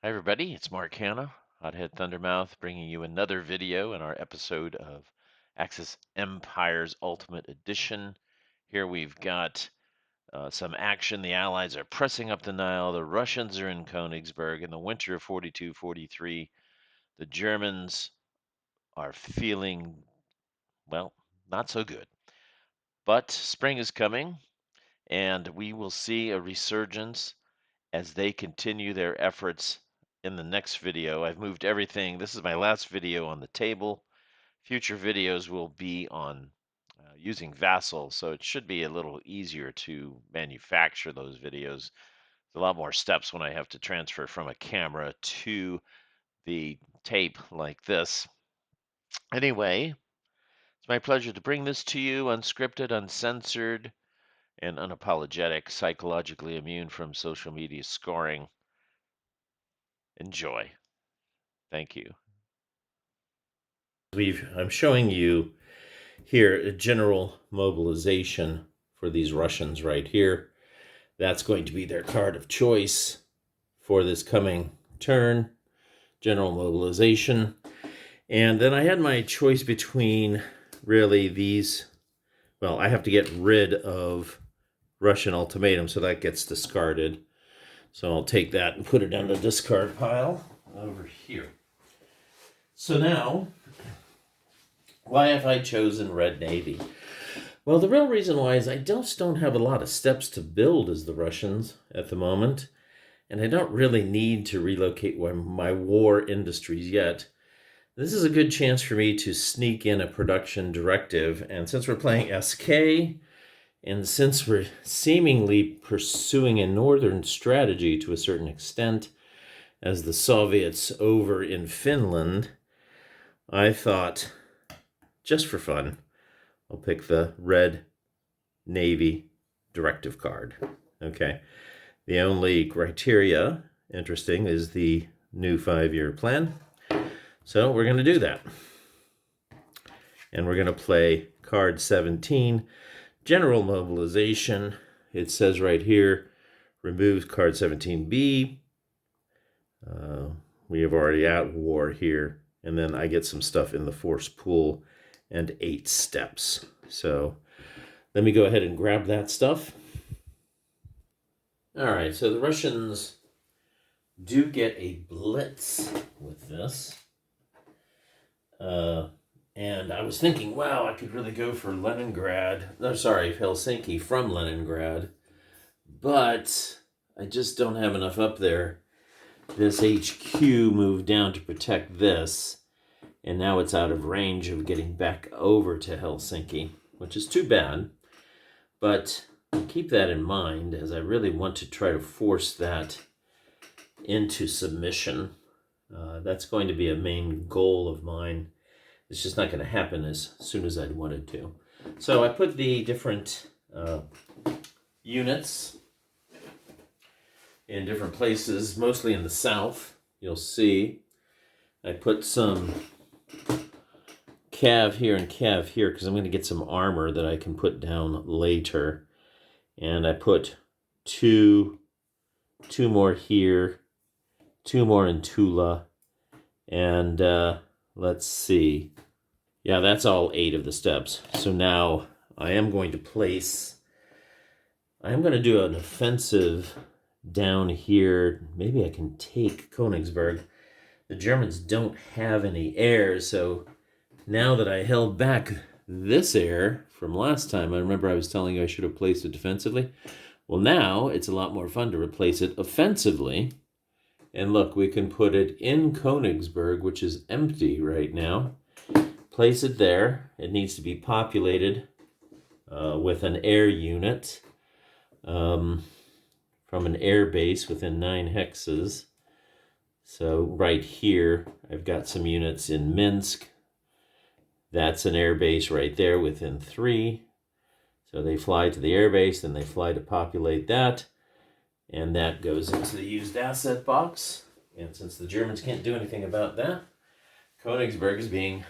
Hi, everybody. It's Mark Hanna, Hothead Thundermouth, bringing you another video in our episode of Axis Empires Ultimate Edition. Here we've got some action. The Allies are pressing up the Nile. The Russians are in Konigsberg. In the winter of 42-43, the Germans are feeling, well, not so good. But spring is coming, and we will see a resurgence as they continue their efforts in the next video. I've moved everything. This is my last video on the table. Future videos will be on using Vassal, so it should be a little easier to manufacture those videos. There's a lot more steps when I have to transfer from a camera to the tape like this. Anyway, it's my pleasure to bring this to you unscripted, uncensored, and unapologetic, psychologically immune from social media scoring. Enjoy. Thank you. I'm showing you here a general mobilization for these Russians right here. That's going to be their card of choice for this coming turn, general mobilization. And then I had my choice between really these, well, I have to get rid of Russian ultimatum, so that gets discarded. So I'll take that and put it on the discard pile over here. So now, why have I chosen Red Navy? Well, the real reason why is I just don't have a lot of steps to build as the Russians at the moment, and I don't really need to relocate my war industries yet. This is a good chance for me to sneak in a production directive, and since we're playing SK, and since we're seemingly pursuing a northern strategy to a certain extent, as the Soviets over in Finland, I thought, just for fun, I'll pick the Red Navy directive card. Okay. The only criteria, interesting, is the new 5-year plan. So we're going to do that. And we're going to play card 17, General Mobilization. It says right here, remove card 17B. We have already at war here. And then I get some stuff in the force pool and 8 steps. So let me go ahead and grab that stuff. All right, so the Russians do get a blitz with this. And I was thinking, wow, I could really go for Helsinki from Leningrad. But I just don't have enough up there. This HQ moved down to protect this. And now it's out of range of getting back over to Helsinki, which is too bad. But keep that in mind, as I really want to try to force that into submission. That's going to be a main goal of mine. It's just not going to happen as soon as I'd wanted to. So I put the different units in different places, mostly in the south. You'll see I put some cav here and cav here because I'm going to get some armor that I can put down later. And I put two more here, 2 more in Tula, and let's see. Yeah, that's all 8 of the steps. So now I am going to do an offensive down here. Maybe I can take Konigsberg. The Germans don't have any air, so now that I held back this air from last time, I remember I was telling you I should have placed it defensively. Well, now it's a lot more fun to replace it offensively. And look, we can put it in Konigsberg, which is empty right now. Place it there. It needs to be populated with an air unit from an air base within 9 hexes. So right here, I've got some units in Minsk. That's an air base right there within 3. So they fly to the air base, then they fly to populate that. And that goes into the used asset box. And since the Germans can't do anything about that, Konigsberg is being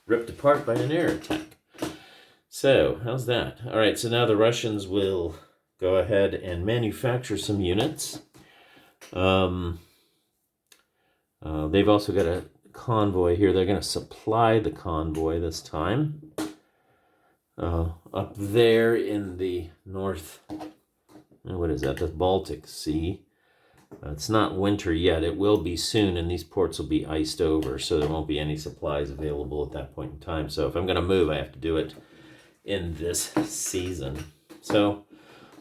ripped apart by an air attack. So, how's that? All right, so now the Russians will go ahead and manufacture some units. They've also got a convoy here. They're going to supply the convoy this time. Up there in the north, what is that? The Baltic Sea. It's not winter yet. It will be soon, and these ports will be iced over, so there won't be any supplies available at that point in time. So if I'm going to move, I have to do it in this season. So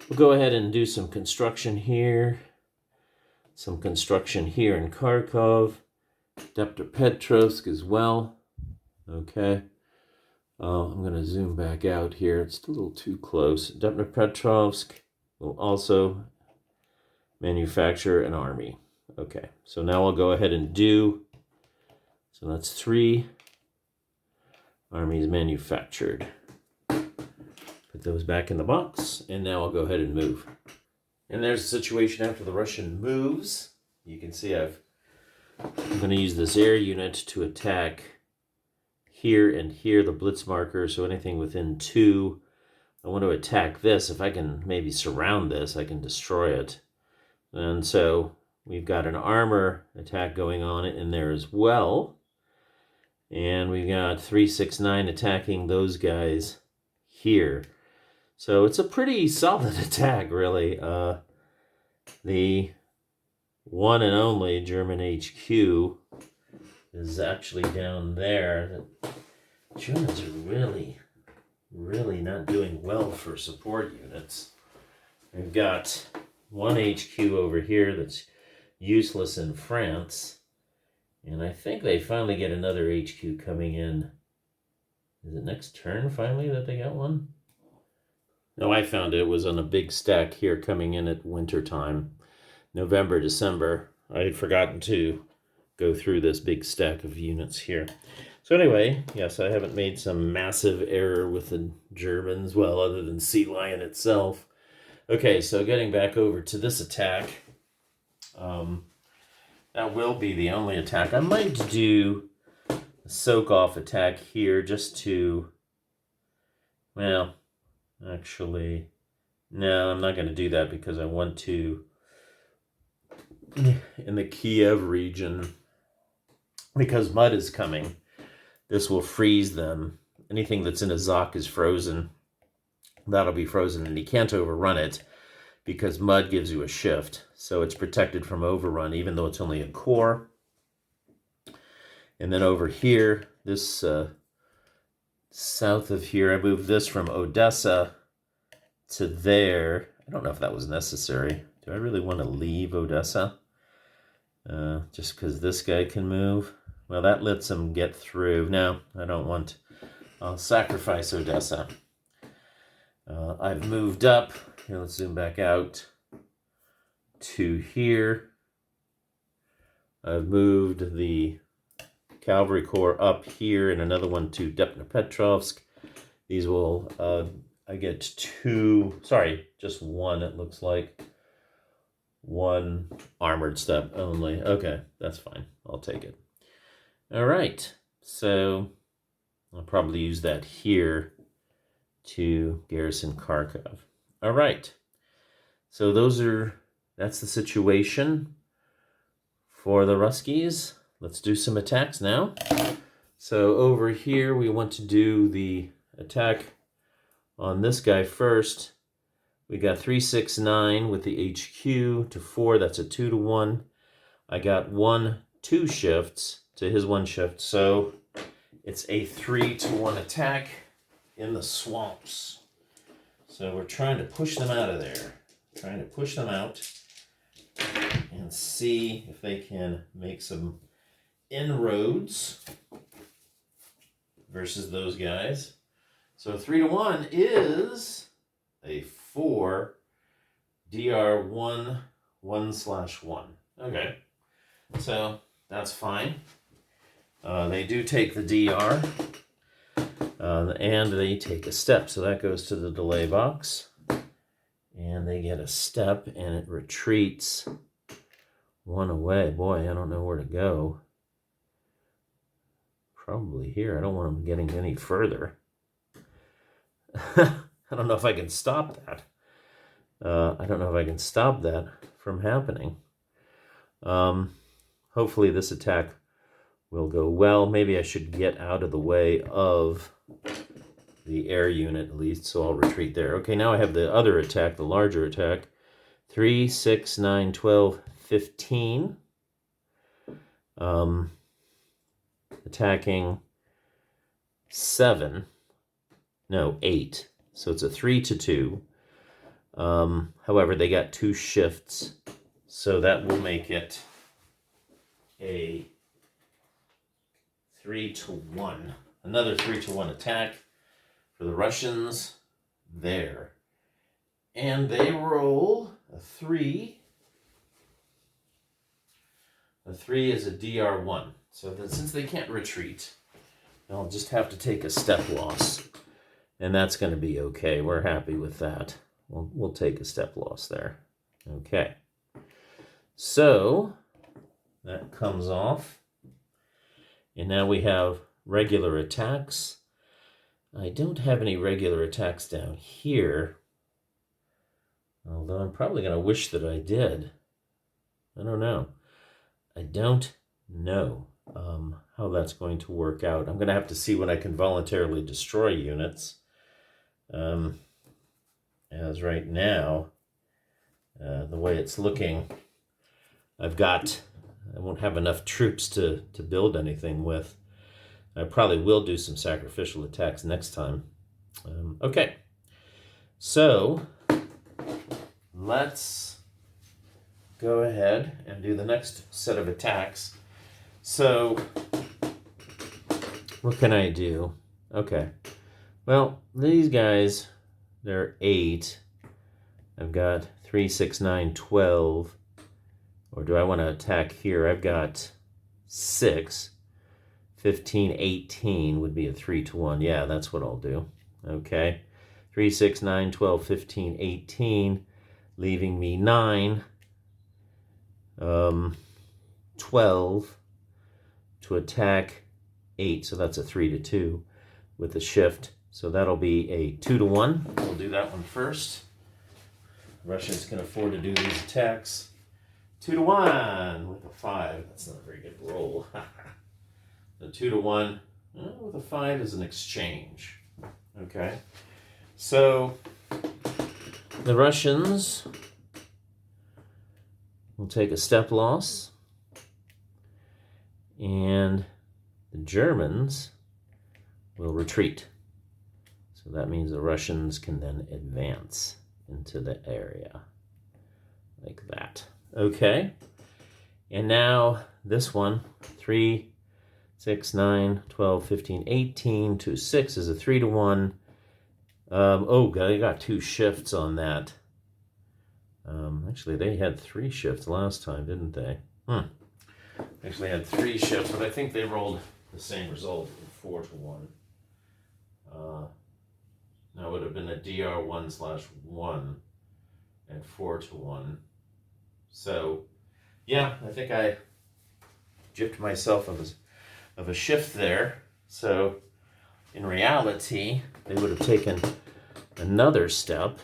we'll go ahead and do some construction here. Some construction here in Kharkov. Dnipropetrovsk as well. Okay. I'm going to zoom back out here. It's a little too close. Dnipropetrovsk will also manufacture an army. Okay, so now I'll go ahead and do, so that's 3 armies manufactured. Put those back in the box, and now I'll go ahead and move. And there's the situation after the Russian moves. You can see I'm going to use this air unit to attack here and here, the blitz marker, so anything within 2. I want to attack this. If I can maybe surround this, I can destroy it. And so we've got an armor attack going on in there as well. And we've got 369 attacking those guys here. So it's a pretty solid attack, really. The one and only German HQ is actually down there. The Germans are really not doing well for support units. We've got one HQ over here that's useless in France. And I think they finally get another HQ coming in. Is it next turn finally that they got one? No, I found it was on a big stack here coming in at winter time. November, December. I had forgotten to go through this big stack of units here. So anyway, yes, I haven't made some massive error with the Germans, well, other than Sea Lion itself. Okay, so getting back over to this attack, that will be the only attack. I might do a soak-off attack here just to, well, actually, no, I'm not going to do that because I want to, in the Kiev region, because mud is coming, this will freeze them. Anything that's in a Zok is frozen. That'll be frozen, and you can't overrun it because mud gives you a shift. So it's protected from overrun, even though it's only a core. And then over here, this south of here, I moved this from Odessa to there. I don't know if that was necessary. Do I really want to leave Odessa? Just because this guy can move? Well, that lets him get through. No, I don't want. I'll sacrifice Odessa. I've moved up. Here, let's zoom back out to here. I've moved the cavalry corps up here and another one to Dnipropetrovsk. These will, I get 2, sorry, just 1 it looks like. 1 armored step only. Okay, that's fine. I'll take it. All right, so I'll probably use that here to garrison Kharkov. All right, so that's the situation for the Ruskies. Let's do some attacks now. So over here, we want to do the attack on this guy first. We got 369 with the HQ to 4. That's a 2-to-1. I got 2 shifts to his 1 shift. So it's a 3-to-1 attack in the swamps. So we're trying to push them out of there. Trying to push them out and see if they can make some inroads versus those guys. So 3-to-1 is a 4 DR1 1/1. Okay, so that's fine. They do take the DR, and they take a step. So that goes to the delay box, and they get a step, and it retreats 1 away. Boy, I don't know where to go. Probably here. I don't want them getting any further. I don't know if I can stop that. I don't know if I can stop that from happening. hopefully this attack will go well. Maybe I should get out of the way of the air unit at least, so I'll retreat there. Okay, now I have the other attack, the larger attack. 3, 6, 9, 12, 15. Attacking 7. No, 8. So it's a 3-2. However, they got 2 shifts, so that will make it a 3-1. Another 3-1 attack for the Russians there. And they roll a 3. A 3 is a DR1. So that since they can't retreat, I'll just have to take a step loss. And that's going to be okay. We're happy with that. We'll take a step loss there. Okay. So that comes off. And now we have regular attacks. I don't have any regular attacks down here. Although I'm probably going to wish that I did. I don't know. I don't know how that's going to work out. I'm going to have to see when I can voluntarily destroy units. As right now, the way it's looking, I won't have enough troops to build anything with. I probably will do some sacrificial attacks next time. Okay, so let's go ahead and do the next set of attacks. So what can I do? Okay, well, these guys, they're 8. I've got 3, 6, 9, 12. Or do I want to attack here? I've got 6. 15, 18 would be a 3-1. Yeah, that's what I'll do. Okay. 3, 6, 9, 12, 15, 18. Leaving me 9. 12 to attack 8. So that's a 3-2 with a shift. So that'll be a 2-1. We'll do that one first. Russians can afford to do these attacks. 2-1 with a 5. That's not a very good roll. The 2-1 with a 5 is an exchange. Okay. So the Russians will take a step loss. And the Germans will retreat. So that means the Russians can then advance into the area like that. Okay. And now this one, 3, 6, 9, 12, 15, 18 to 6 is a 3-1. They got 2 shifts on that. Actually, they had 3 shifts last time, didn't they? Actually had 3 shifts, but I think they rolled the same result, 4-1. That would have been a DR1/1 and 4-1. So, yeah, I think I gypped myself of a shift there. So, in reality, they would have taken another step.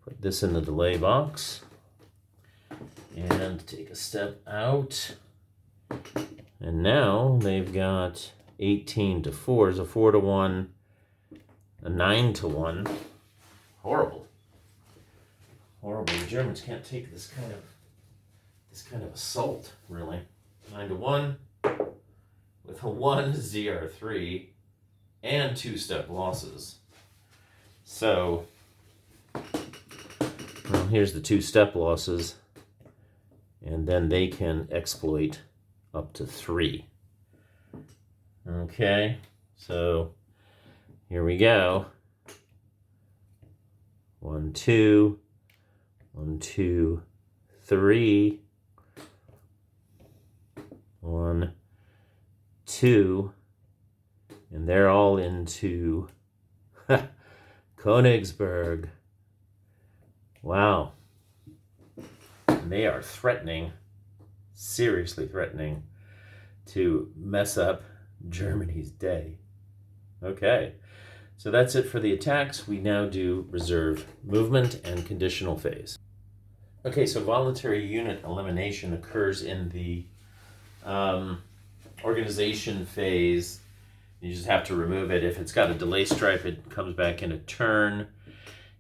Put this in the delay box. And take a step out. And now they've got 18-4 is a 4-1, a 9-1. Horrible. Horrible. The Germans can't take this kind of assault, really. 9-1 with a 1 ZR3 and 2-step losses. So, well, here's the 2-step losses. And then they can exploit up to 3. Okay, so here we go. 1, 2, 1, 2, 3. 1, 2. And they're all into Konigsberg. Wow. And they are threatening, seriously threatening, to mess up Germany's day. Okay, so that's it for the attacks. We now do reserve movement and conditional phase. Okay, so voluntary unit elimination occurs in the organization phase. You just have to remove it. If it's got a delay stripe, it comes back in a turn.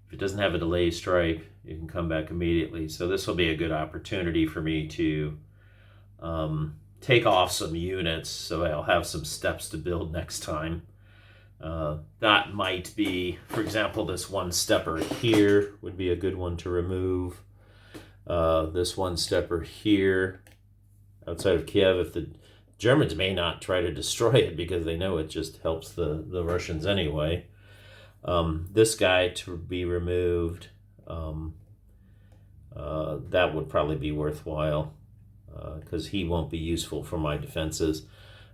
If it doesn't have a delay stripe, you can come back immediately. So this will be a good opportunity for me to take off some units, so I'll have some steps to build next time. That might be, for example, this one stepper here would be a good one to remove. This one stepper here outside of Kiev, if the Germans may not try to destroy it because they know it just helps the Russians anyway. This guy to be removed, that would probably be worthwhile because he won't be useful for my defenses.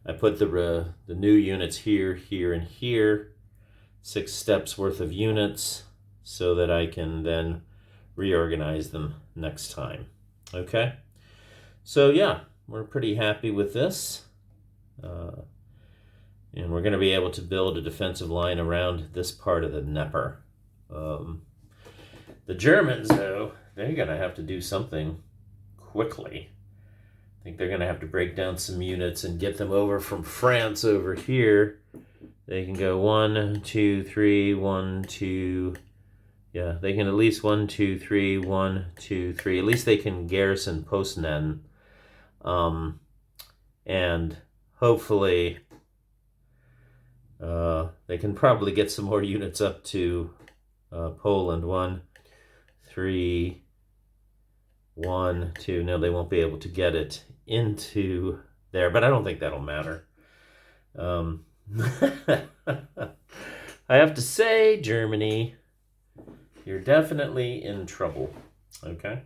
I put the new units here, here, and here, 6 steps worth of units, so that I can then reorganize them next time. Okay, so yeah, we're pretty happy with this. And we're going to be able to build a defensive line around this part of the Dnieper. The Germans, though, they're going to have to do something quickly. I think they're going to have to break down some units and get them over from France over here. They can go 1, 2, 3, 1, 2. Yeah, they can at least 1, 2, 3, 1, 2, 3. At least they can garrison Poznan. And hopefully they can probably get some more units up to Poland. 1, 3, 1, 2. No, they won't be able to get it into there, but I don't think that'll matter. I have to say, Germany, you're definitely in trouble. Okay?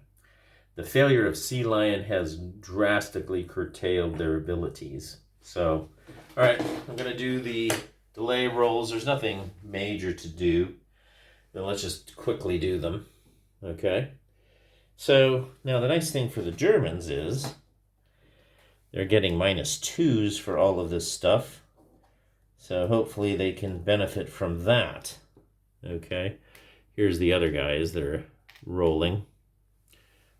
The failure of Sea Lion has drastically curtailed their abilities. So, all right, I'm going to do the delay rolls. There's nothing major to do. Then let's just quickly do them. Okay? So, now the nice thing for the Germans is they're getting -2s for all of this stuff. So hopefully they can benefit from that. Okay? Here's the other guys that are rolling.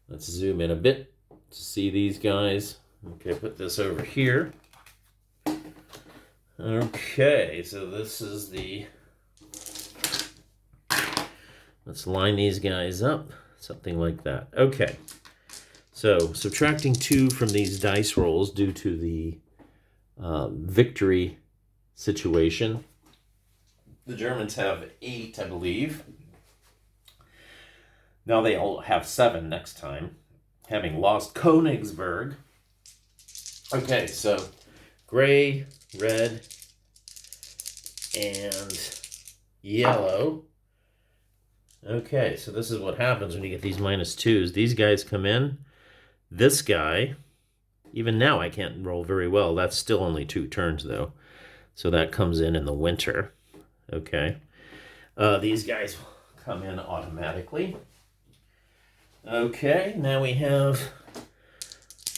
Let's zoom in a bit to see these guys. Okay, put this over here. Okay, so this is the... Let's line these guys up. Something like that. Okay. So, subtracting 2 from these dice rolls due to the victory situation. The Germans have 8, I believe. Now they all have 7 next time, having lost Konigsberg. Okay, so gray, red, and yellow. Okay, so this is what happens when you get these -2s. These guys come in. This guy, even now I can't roll very well. That's still only 2 turns, though. So that comes in the winter. Okay. These guys come in automatically. Okay, now we have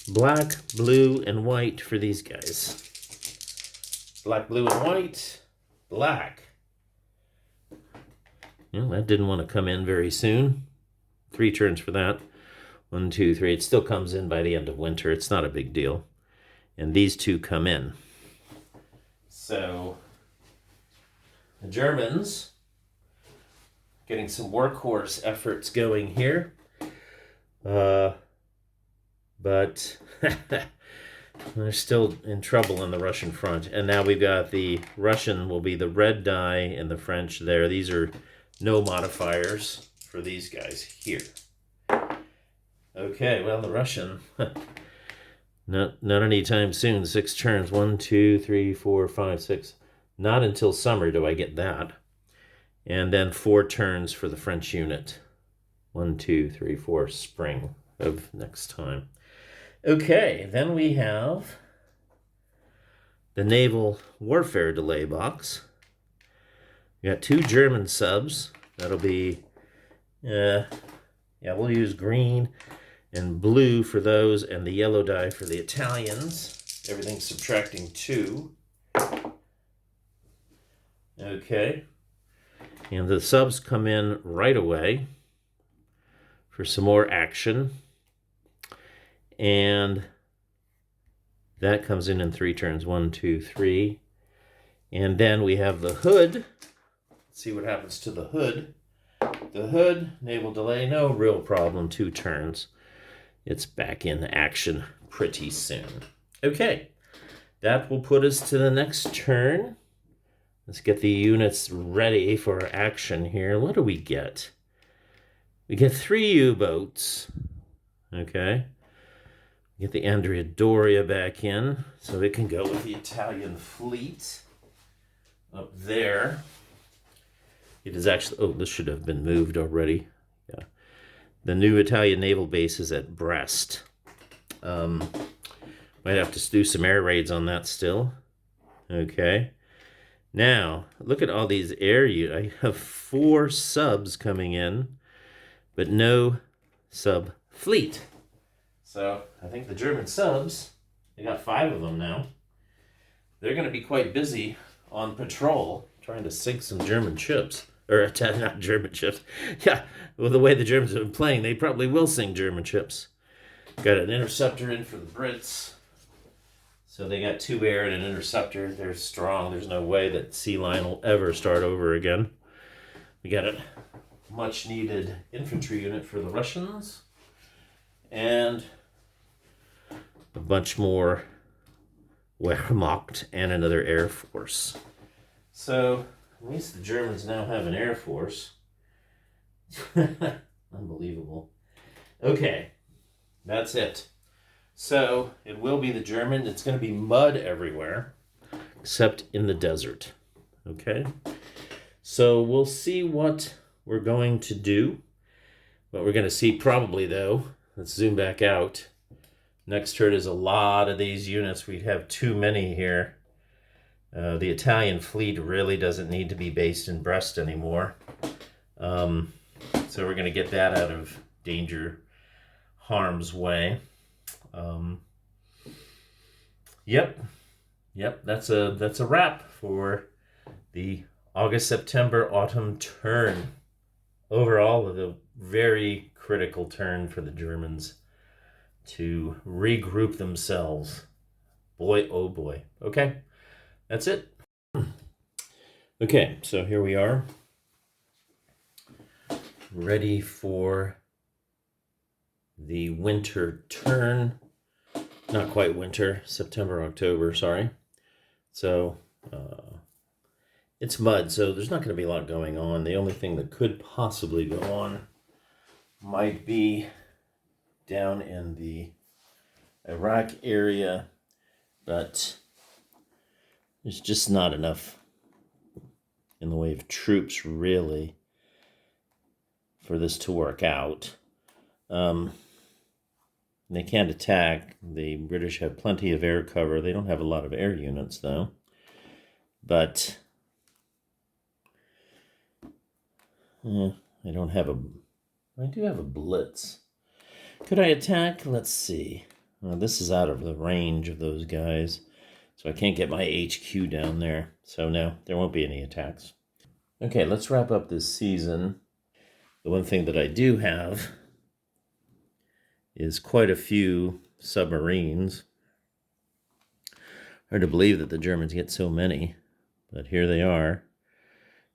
black, blue, and white for these guys. Black, blue, and white. Black. Well, that didn't want to come in very soon. 3 turns for that. 1, 2, 3. It still comes in by the end of winter. It's not a big deal. And these 2 come in. So, the Germans getting some workhorse efforts going here. But they're still in trouble on the Russian front. And now we've got the Russian will be the red die and the French there. These are no modifiers for these guys here. Okay, well, the Russian, not anytime soon. 6 turns. 1, 2, 3, 4, 5, 6. Not until summer do I get that. And then 4 turns for the French unit. 1, 2, 3, 4, spring of next time. Okay, then we have the naval warfare delay box. We got 2 German subs. That'll be, we'll use green and blue for those, and the yellow die for the Italians. Everything's subtracting 2. Okay. And the subs come in right away for some more action. And that comes in 3 turns. 1, 2, 3. And then we have the hood. Let's see what happens to the hood. The hood, naval delay, no real problem. 2 turns. It's back in action pretty soon. Okay, that will put us to the next turn. Let's get the units ready for action here. What do we get? We get 3 U-boats. Okay. Get the Andrea Doria back in so it can go with the Italian fleet up there. It is actually, oh, this should have been moved already. Yeah. The new Italian naval base is at Brest. Might have to do some air raids on that still. Okay. Now, look at all these air units. I have 4 subs coming in, but no sub fleet. So I think the German subs, they got 5 of them now. They're going to be quite busy on patrol trying to sink some German ships. Or not German ships. Yeah, well, the way the Germans have been playing, they probably will sink German ships. Got an interceptor in for the Brits. So they got 2 air and an interceptor. They're strong. There's no way that Sea Line will ever start over again. We got a much needed infantry unit for the Russians. And a bunch more Wehrmacht and another air force. So at least the Germans now have an air force. Unbelievable. Okay, that's it. So it will be the German. It's going to be mud everywhere, except in the desert. Okay? So we'll see what we're going to do. What we're going to see probably, though, let's zoom back out. Next turn is a lot of these units. We'd have too many here. The Italian fleet really doesn't need to be based in Brest anymore. So we're going to get that out of danger, harm's way. Yep, that's a wrap for the August-September autumn turn. Overall, a very critical turn for the Germans to regroup themselves. Boy, oh boy. Okay, that's it. Okay, so here we are, ready for the winter turn. Not quite winter, September, October, sorry. So it's mud, so there's not going to be a lot going on. The only thing that could possibly go on might be down in the Iraq area, but there's just not enough in the way of troops, really, for this to work out. They can't attack. The British have plenty of air cover. They don't have a lot of air units, though. But I don't have I do have a blitz. Could I attack? Let's see. Well, this is out of the range of those guys, so I can't get my HQ down there. So no, there won't be any attacks. Okay, let's wrap up this season. The one thing that I do have is quite a few submarines. Hard to believe that the Germans get so many, but here they are.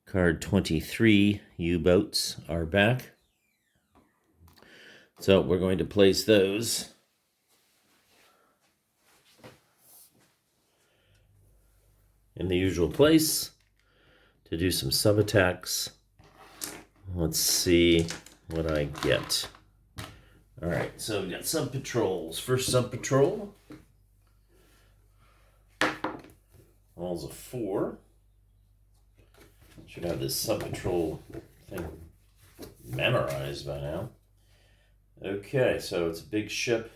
Card 23 U-boats are back. So we're going to place those in the usual place to do some sub-attacks. Let's see what I get. All right, so we got sub-patrols. First sub-patrol. All's a 4. Should have this sub-patrol thing memorized by now. Okay, so it's a big ship.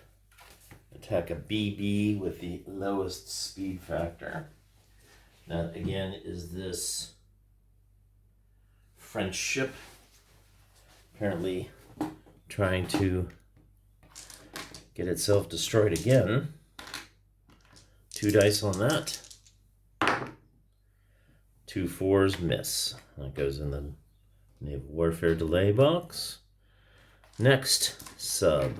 Attack a BB with the lowest speed factor. That, again, is this French ship. Apparently trying to get itself destroyed again. 2 dice on that. 2 4s miss. That goes in the naval warfare delay box. Next sub,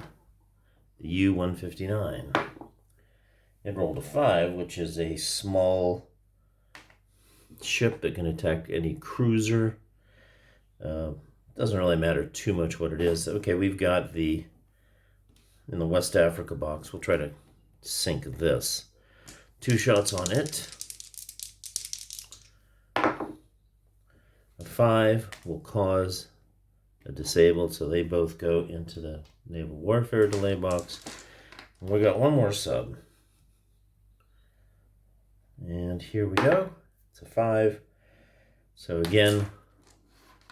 the U-159. It rolled a 5, which is a small ship that can attack any cruiser. Doesn't really matter too much what it is. Okay, we've got in the West Africa box, we'll try to sink this. 2 shots on it. A 5 will cause a disabled, so they both go into the naval warfare delay box. And we got one more sub. And here we go. It's a 5. So again,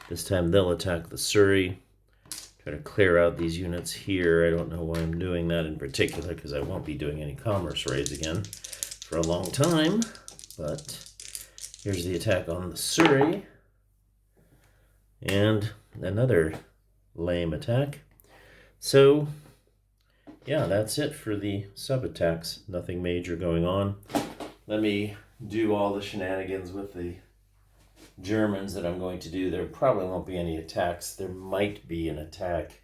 this time they'll attack the Surrey. Try to clear out these units here. I don't know why I'm doing that in particular, because I won't be doing any commerce raids again for a long time. But here's the attack on the Surrey. And another lame attack. So, yeah, that's it for the sub-attacks. Nothing major going on. Let me do all the shenanigans with the Germans that I'm going to do. There probably won't be any attacks. There might be an attack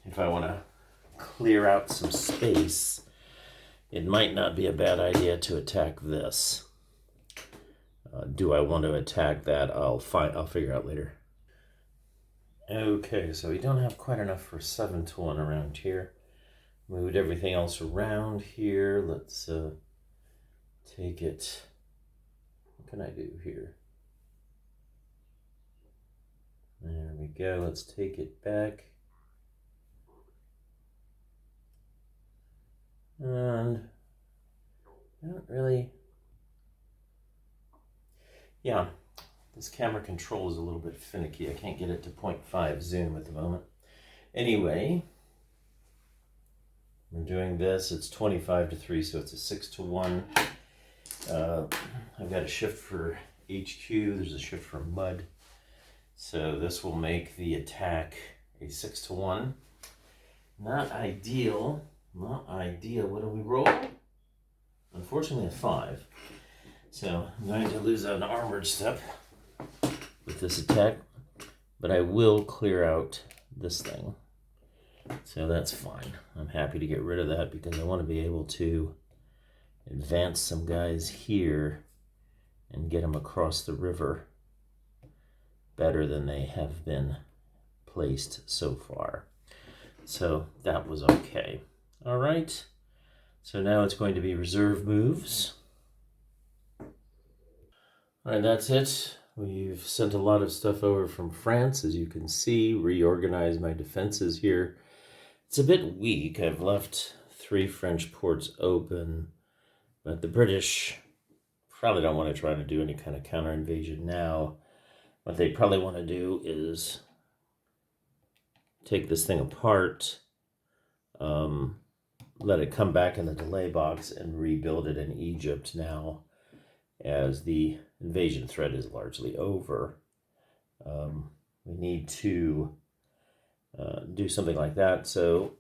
if I want to clear out some space. It might not be a bad idea to attack this. Do I want to attack that? I'll figure out later. Okay, so we don't have quite enough for 7-1 around here. Moved everything else around here. Let's take it. What can I do here? There we go. Let's take it back. And I don't really... Yeah, this camera control is a little bit finicky. I can't get it to 0.5 zoom at the moment. Anyway, we're doing this. It's 25-3, so it's a 6-1. I've got a shift for HQ. There's a shift for mud. So this will make the attack a 6-1. Not ideal. Not ideal. What do we roll? Unfortunately, a 5. So I'm going to lose an armored step with this attack, but I will clear out this thing. So that's fine. I'm happy to get rid of that because I want to be able to advance some guys here and get them across the river better than they have been placed so far. So that was okay. All right. So now it's going to be reserve moves. All right, that's it. We've sent a lot of stuff over from France, as you can see, reorganized my defenses here. It's a bit weak. I've left 3 French ports open, but the British probably don't want to try to do any kind of counter-invasion now. What they probably want to do is take this thing apart, let it come back in the delay box, and rebuild it in Egypt now, as the invasion threat is largely over. We need to do something like that. So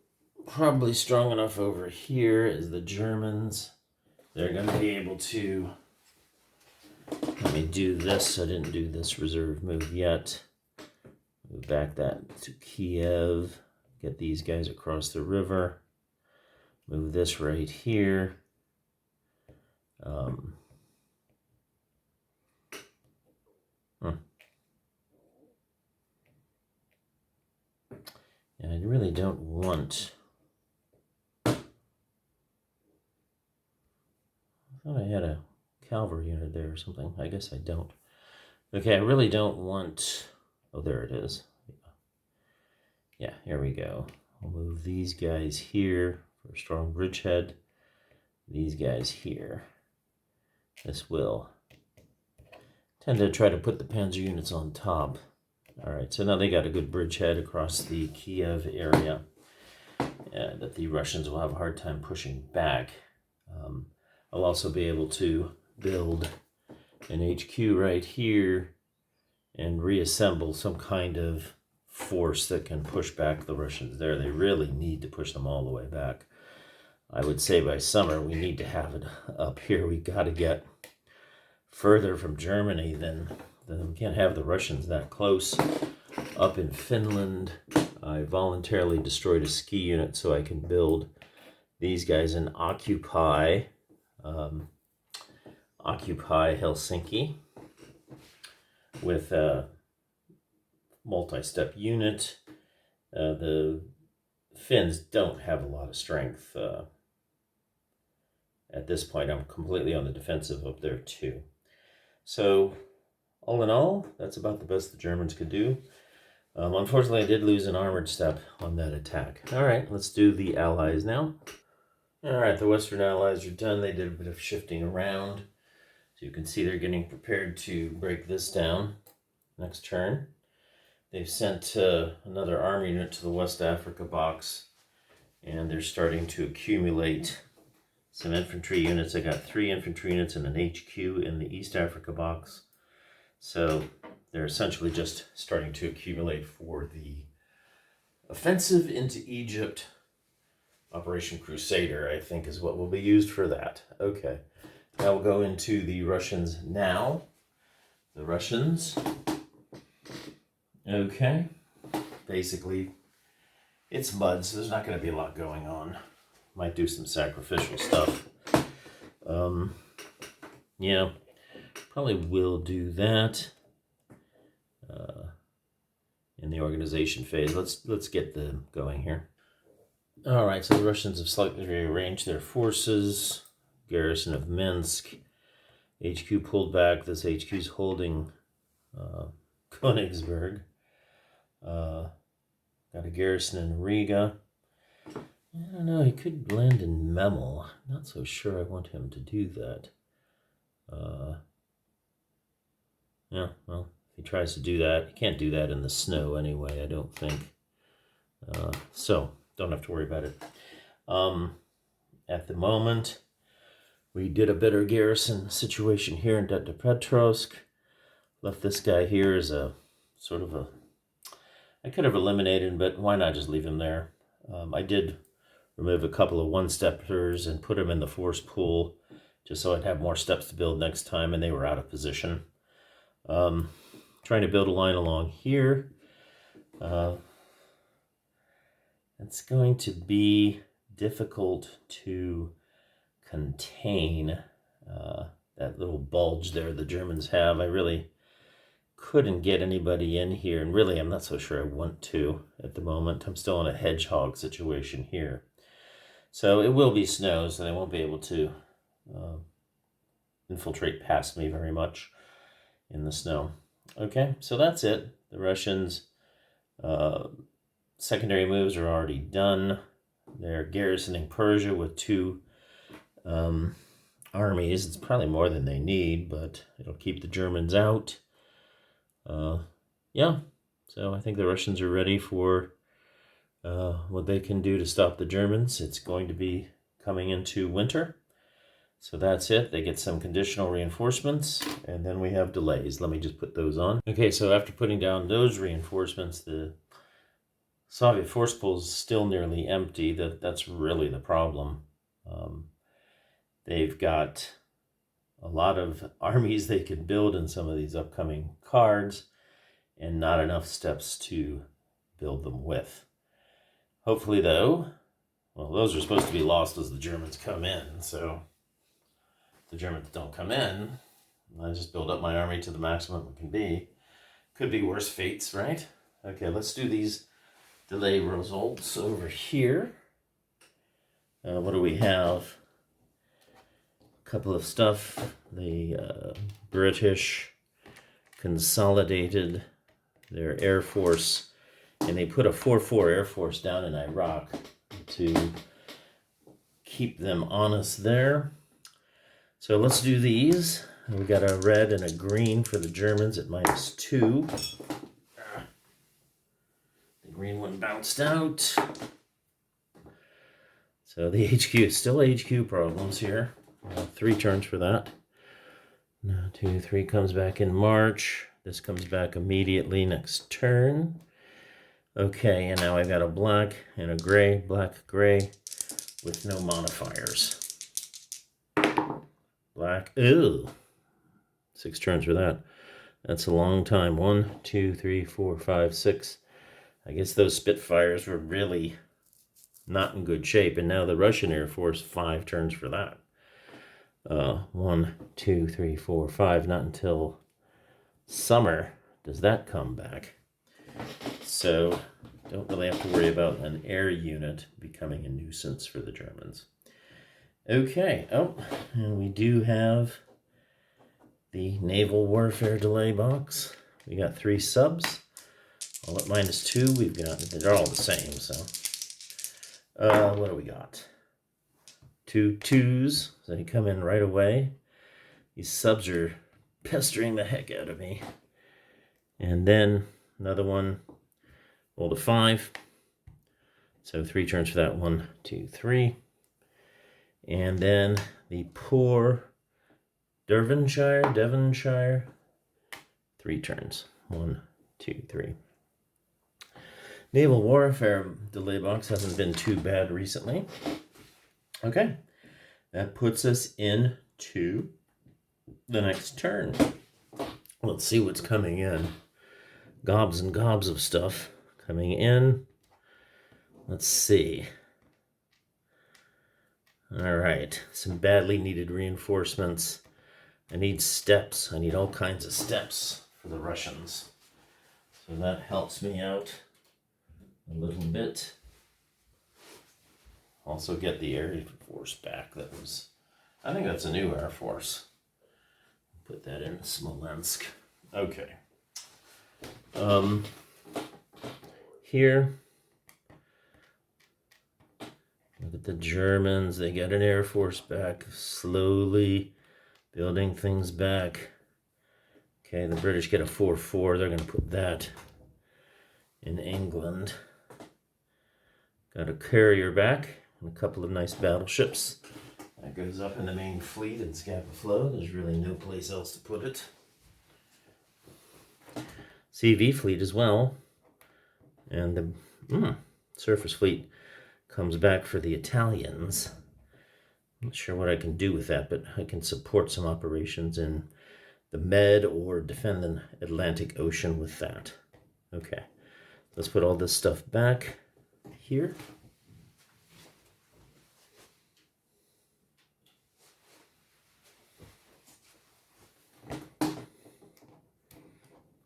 probably strong enough over here is the Germans. They're going to be able to... Let me do this. I didn't do this reserve move yet. Move back that to Kiev. Get these guys across the river. Move this right here. And I really don't want... I thought I had a cavalry unit there or something. I guess I don't. Okay, I really don't want... Oh, there it is. Yeah, here we go. I'll move these guys here for a strong bridgehead. These guys here. This will tend to try to put the panzer units on top. All right, so now they got a good bridgehead across the Kiev area that the Russians will have a hard time pushing back. I'll also be able to build an HQ right here and reassemble some kind of force that can push back the Russians there. They really need to push them all the way back. I would say by summer we need to have it up here. We got to get further from Germany than we can't have the Russians that close. Up in Finland, I voluntarily destroyed a ski unit so I can build these guys and occupy Helsinki with a multi-step unit. The Finns don't have a lot of strength. At this point, I'm completely on the defensive up there too. So, all in all, that's about the best the Germans could do. Unfortunately, I did lose an armored step on that attack. All right, let's do the Allies now. All right, the Western Allies are done. They did a bit of shifting around. So you can see they're getting prepared to break this down next turn. They've sent another army unit to the West Africa box, and they're starting to accumulate some infantry units. I got 3 infantry units and an HQ in the East Africa box. So they're essentially just starting to accumulate for the offensive into Egypt. Operation Crusader, I think, is what will be used for that. Okay, now we'll go into the Russians now. The Russians, okay, basically it's mud, so there's not going to be a lot going on. Might do some sacrificial stuff. Yeah, probably will do that in the organization phase. Let's get them going here. All right, so the Russians have slightly rearranged their forces. Garrison of Minsk. HQ pulled back. This HQ is holding Konigsberg. Got a garrison in Riga. I don't know, he could land in Memel. Not so sure I want him to do that. Yeah, well, if he tries to do that, he can't do that in the snow anyway, I don't think. So, don't have to worry about it. At the moment, we did a better garrison situation here in Dnipropetrovsk. Left this guy here as a sort of a... I could have eliminated him, but why not just leave him there? I did remove a couple of one-steppers and put them in the force pool just so I'd have more steps to build next time, and they were out of position. Trying to build a line along here. It's going to be difficult to contain that little bulge there the Germans have. I really couldn't get anybody in here, and really I'm not so sure I want to at the moment. I'm still in a hedgehog situation here. So it will be snow, so they won't be able to infiltrate past me very much in the snow. Okay, so that's it. The Russians' secondary moves are already done. They're garrisoning Persia with 2 armies. It's probably more than they need, but it'll keep the Germans out. Yeah, so I think the Russians are ready for what they can do to stop the Germans. It's going to be coming into winter. So that's it. They get some conditional reinforcements, and then we have delays. Let me just put those on. Okay, so after putting down those reinforcements, the Soviet force pool is still nearly empty. That's really the problem. They've got a lot of armies they could build in some of these upcoming cards, and not enough steps to build them with. Hopefully, though, well, those are supposed to be lost as the Germans come in, so if the Germans don't come in, I just build up my army to the maximum it can be. Could be worse fates, right? Okay, let's do these delay results over here. What do we have? A couple of stuff. The British consolidated their air force, and they put a 4-4 air force down in Iraq to keep them honest there. So let's do these. We got a red and a green for the Germans at -2. The green one bounced out. So the HQ, still HQ problems here. 3 turns for that. 1, 2, 3 comes back in March. This comes back immediately next turn. Okay, and now I've got a black and a gray, black, gray, with no modifiers. Black, ew. 6 turns for that. That's a long time. 1, 2, 3, 4, 5, 6. I guess those Spitfires were really not in good shape, and now the Russian Air Force, 5 turns for that. 1, 2, 3, 4, 5. Not until summer does that come back. So don't really have to worry about an air unit becoming a nuisance for the Germans. Okay, and we do have the naval warfare delay box. We got 3 subs, all at -2. We've got, they're all the same, so. What do we got? 2 2s, so they come in right away. These subs are pestering the heck out of me. And then another one, rolled a 5. So 3 turns for that. 1, 2, 3. And then the poor Devonshire, 3 turns. 1, 2, 3. Naval warfare delay box hasn't been too bad recently. Okay, that puts us into the next turn. Let's see what's coming in. Gobs and gobs of stuff coming in. Let's see. All right, some badly needed reinforcements. I need steps. I need all kinds of steps for the Russians. So that helps me out a little bit. Also get the Air Force back. I think that's a new Air Force. Put that in Smolensk. Okay. Here, look at the Germans. They got an Air Force back, slowly building things back. Okay, the British get a 4-4. They're going to put that in England. Got a carrier back and a couple of nice battleships. That goes up in the main fleet in Scapa Flow. There's really no place else to put it. CV fleet as well. And the surface fleet comes back for the Italians. Not sure what I can do with that, but I can support some operations in the Med or defend the Atlantic Ocean with that. Okay, let's put all this stuff back here.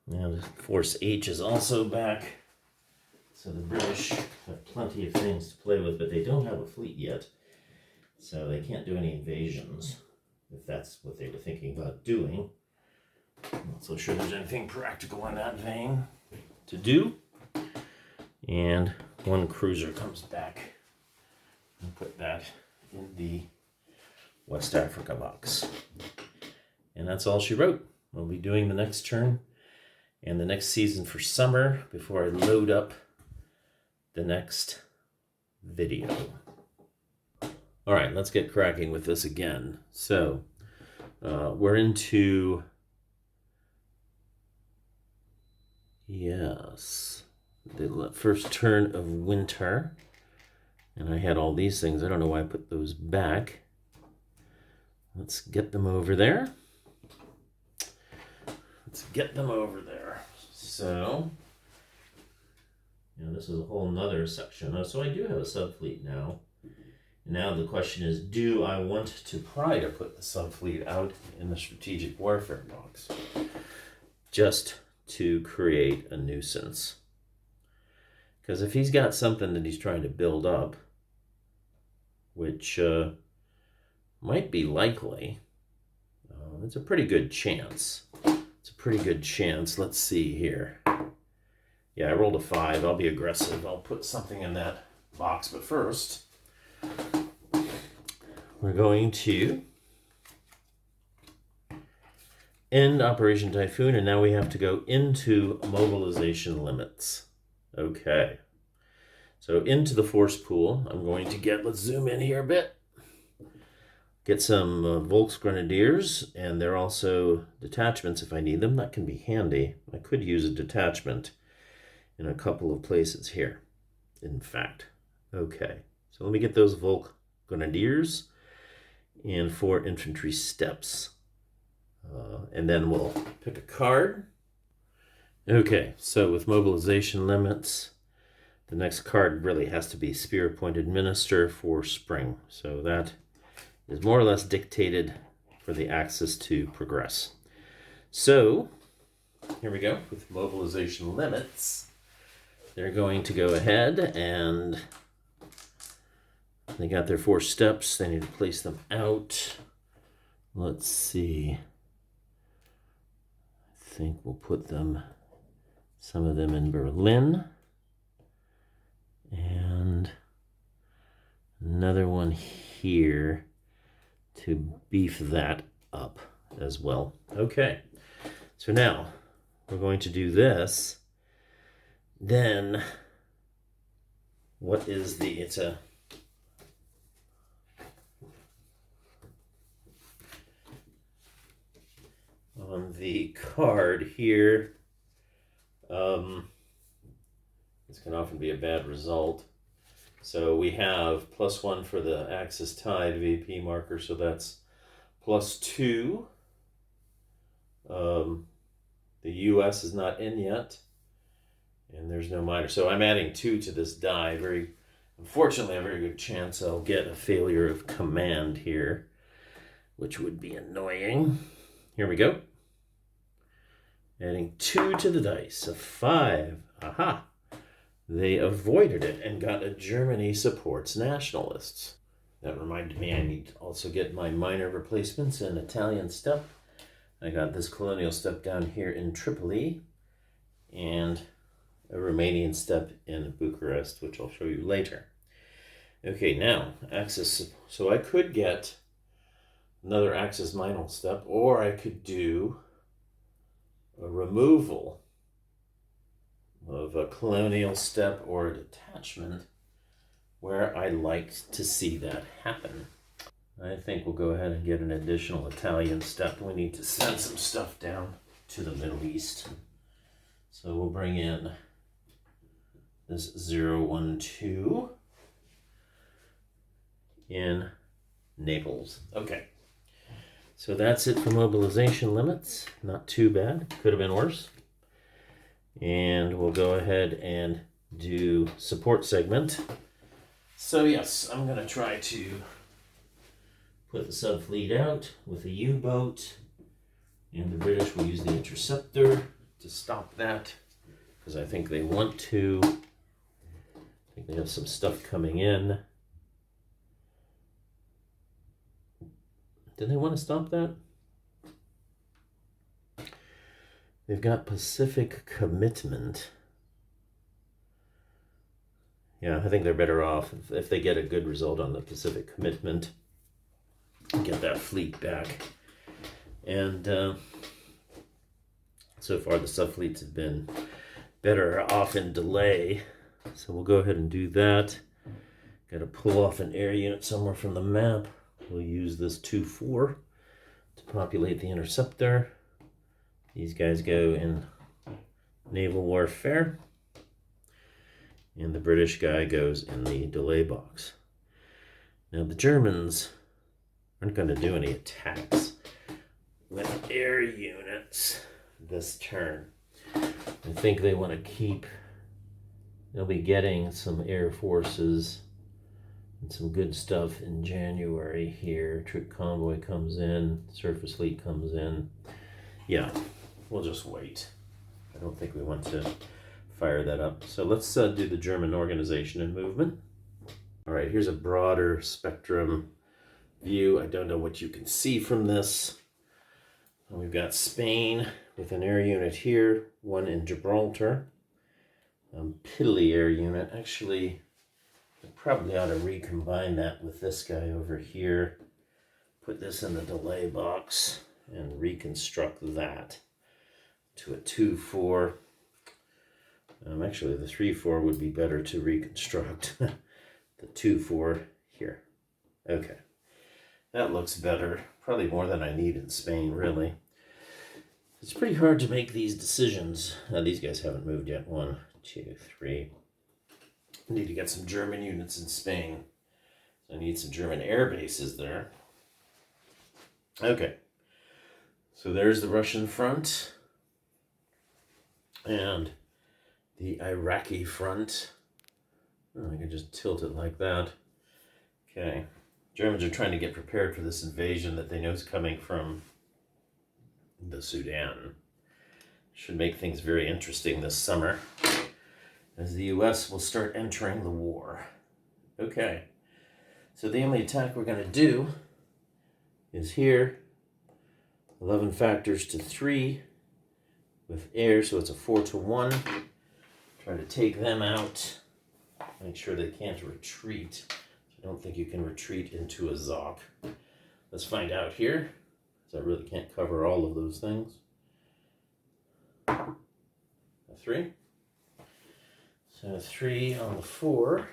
Now the Force H is also back. So the British have plenty of things to play with, but they don't have a fleet yet. So they can't do any invasions, if that's what they were thinking about doing. I'm not so sure there's anything practical in that vein to do. And 1 cruiser comes back. I'll put that in the West Africa box. And that's all she wrote. We'll be doing the next turn and the next season for summer before I load up the next video. All right, let's get cracking with this again. So we're into, yes, the first turn of winter. And I had all these things. I don't know why I put those back. Let's get them over there. So, this is a whole nother section. So I do have a subfleet now. Now the question is, do I want to try to put the subfleet out in the strategic warfare box just to create a nuisance? Because if he's got something that he's trying to build up, which might be likely, it's a pretty good chance. Let's see here. Yeah, I rolled a 5. I'll be aggressive. I'll put something in that box. But first, we're going to end Operation Typhoon, and now we have to go into mobilization limits. Okay. So into the force pool, I'm going to get, let's zoom in here a bit, get some Volksgrenadiers, and they're also detachments if I need them. That can be handy. I could use a detachment in a couple of places here, in fact. Okay, so let me get those Volksgrenadiers and 4 infantry steps. And then we'll pick a card. Okay, so with mobilization limits, The next card really has to be Spear-Appointed Minister for spring. So that is more or less dictated for the Axis to progress. So here we go with mobilization limits. They're going to go ahead and they got their 4 steps. They need to place them out. Let's see. I think we'll put some of them in Berlin. And another one here to beef that up as well. Okay, so now we're going to do this. Then what is it's a on the card here, this can often be a bad result. So we have +1 for the Axis tied VP marker, so that's +2. The US is not in yet, and there's no minor. So I'm adding 2 to this die. Unfortunately, a very good chance I'll get a failure of command here, which would be annoying. Here we go. Adding 2 to the dice, a 5. Aha! They avoided it and got a Germany supports nationalists. That reminded me I need to also get my minor replacements in Italian step. I got this colonial step down here in Tripoli and a Romanian step in Bucharest, which I'll show you later. Okay, now Axis. So I could get another Axis minor step, or I could do a removal of a colonial step or a detachment where I like to see that happen. I think we'll go ahead and get an additional Italian step. We need to send some stuff down to the Middle East. So we'll bring in this 012 in Naples. Okay. So that's it for mobilization limits. Not too bad. Could have been worse. And we'll go ahead and do support segment. So yes, I'm going to try to put the subfleet out with a U-boat. And the British will use the interceptor to stop that, because I think they want to. I think they have some stuff coming in. Do they want to stop that? They've got Pacific commitment. Yeah, I think they're better off if they get a good result on the Pacific commitment. Get that fleet back. And so far the subfleets have been better off in delay. So we'll go ahead and do that. Got to pull off an air unit somewhere from the map. We'll use this 2-4 to populate the interceptor. These guys go in naval warfare. And the British guy goes in the delay box. Now the Germans aren't going to do any attacks with air units this turn. I think they want to keep, they'll be getting some air forces and some good stuff in January here. Troop convoy comes in, surface fleet comes in. Yeah, we'll just wait. I don't think we want to fire that up. So let's do the German organization and movement. All right, here's a broader spectrum view. I don't know what you can see from this. We've got Spain with an air unit here, one in Gibraltar. Piddly air unit. Actually, I probably ought to recombine that with this guy over here. Put this in the delay box and reconstruct that to a 2-4. Actually, the 3-4 would be better to reconstruct. The 2-4 here. Okay. That looks better. Probably more than I need in Spain, really. It's pretty hard to make these decisions. These guys haven't moved yet. 1, 2, 3. I need to get some German units in Spain. So I need some German air bases there. Okay. So there's the Russian front. And the Iraqi front. Oh, I can just tilt it like that. Okay. Germans are trying to get prepared for this invasion that they know is coming from the Sudan. Should make things very interesting this summer, as the U.S. will start entering the war. Okay. So the only attack we're going to do is here. 11 factors to 3 with air, so it's a 4-1. Try to take them out. Make sure they can't retreat. I don't think you can retreat into a Zoc. Let's find out here, because I really can't cover all of those things. A 3. So 3 on the 4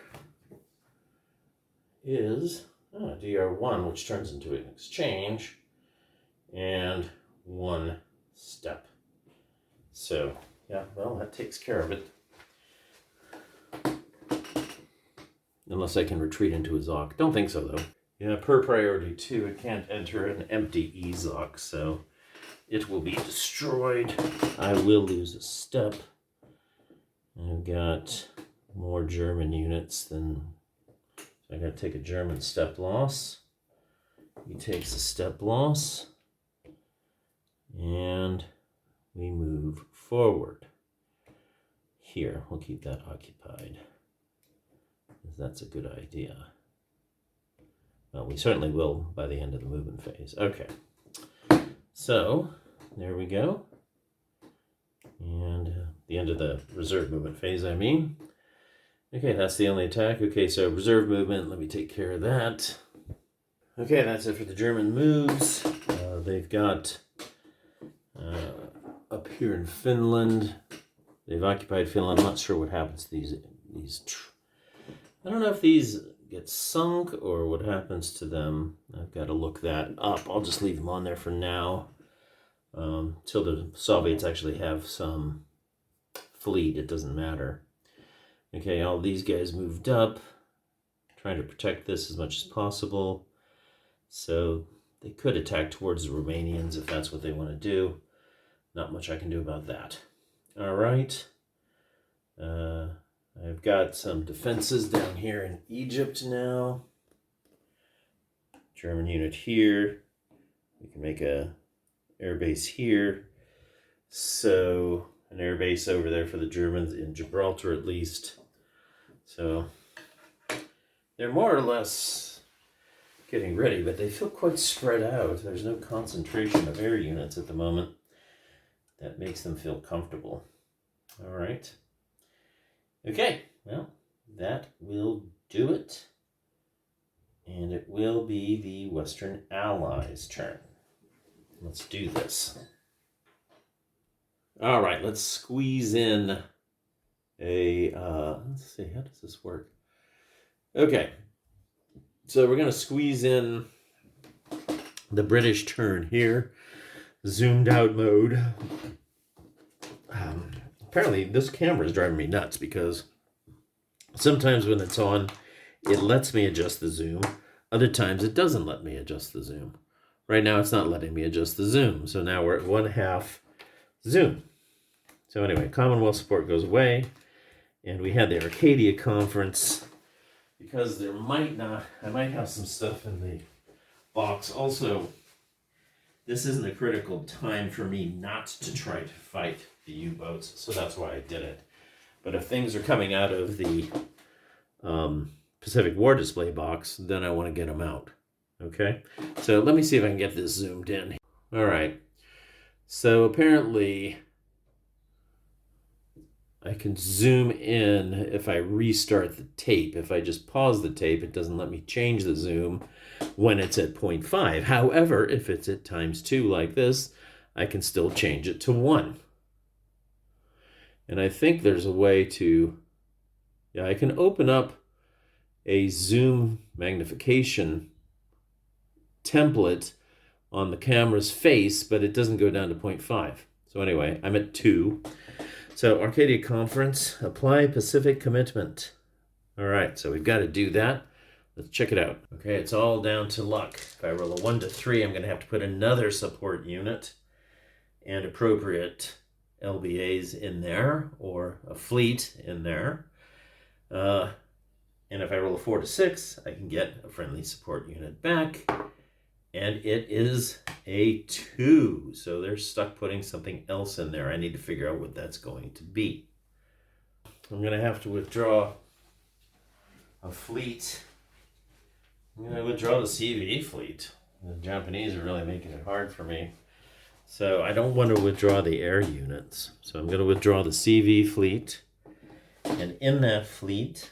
is DR1, which turns into an exchange, and 1 step. So, yeah, well, that takes care of it. Unless I can retreat into a Zoc. Don't think so, though. Yeah, per priority 2, it can't enter an empty E-Zoc, so it will be destroyed. I will lose a step. I've got more German units than... So I gotta take a German step loss. He takes a step loss. And we move forward. Here, we'll keep that occupied. That's a good idea. Well, we certainly will by the end of the movement phase. Okay. So, there we go. And the end of the reserve movement phase, I mean. Okay, that's the only attack. Okay, so reserve movement, let me take care of that. Okay, that's it for the German moves. They've got up here in Finland. They've occupied Finland. I'm not sure what happens to these I don't know if these get sunk or what happens to them. I've got to look that up. I'll just leave them on there for now. Till the Soviets actually have some fleet, it doesn't matter. Okay, all these guys moved up, trying to protect this as much as possible. So they could attack towards the Romanians if that's what they want to do. Not much I can do about that. All right. I've got some defenses down here in Egypt now. German unit here. We can make a air base here. So an air base over there for the Germans in Gibraltar at least. So they're more or less getting ready, but they feel quite spread out. There's no concentration of air units at the moment. That makes them feel comfortable. All right. Okay, well, that will do it. And it will be the Western Allies' turn. Let's do this. All right, let's squeeze in a, let's see, how does this work? Okay, so we're going to squeeze in the British turn here. Zoomed out mode. Apparently this camera is driving me nuts because sometimes when it's on, it lets me adjust the zoom. Other times it doesn't let me adjust the zoom. Right now it's not letting me adjust the zoom. So now we're at 1/2 zoom. So anyway, Commonwealth support goes away. And we had the Arcadia conference because I might have some stuff in the box. Also, this isn't a critical time for me not to try to fight the U-boats, so that's why I did it. But if things are coming out of the Pacific War display box, then I want to get them out. Okay? So let me see if I can get this zoomed in. All right. So apparently I can zoom in if I restart the tape. If I just pause the tape, it doesn't let me change the zoom when it's at 0.5. However, if it's at ×2 like this, I can still change it to 1. And I think there's a way to, I can open up a zoom magnification template on the camera's face, but it doesn't go down to 0.5. So anyway, I'm at 2. So Arcadia Conference, apply Pacific commitment. All right, so we've got to do that. Let's check it out. Okay, it's all down to luck. If I roll a 1 to 3, I'm going to have to put another support unit and appropriate LBAs in there, or a fleet in there. And if I roll a 4 to 6, I can get a friendly support unit back. And it is a 2. So they're stuck putting something else in there. I need to figure out what that's going to be. I'm going to have to withdraw a fleet. I'm going to withdraw the CV fleet. The Japanese are really making it hard for me. So I don't want to withdraw the air units. So I'm going to withdraw the CV fleet. And in that fleet,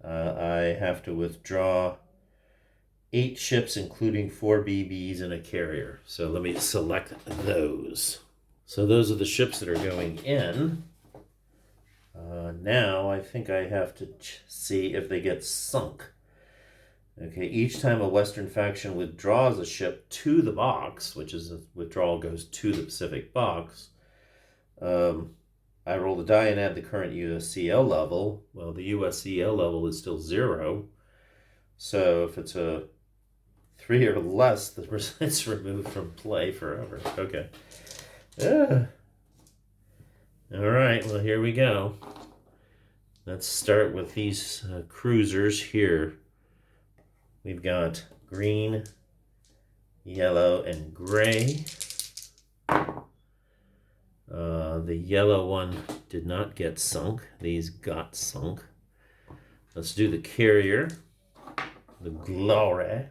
I have to withdraw 8 ships, including 4 BBs and a carrier. So let me select those. So those are the ships that are going in. Now I think I have to see if they get sunk. Okay, each time a Western faction withdraws a ship to the box, which is a withdrawal goes to the Pacific box, I roll the die and add the current USCL level. Well, the USCL level is still 0. So if it's a 3 or less, it's removed from play forever. Okay. All right, well, here we go. Let's start with these cruisers here. We've got green, yellow, and gray. The yellow one did not get sunk. These got sunk. Let's do the carrier, the Glory.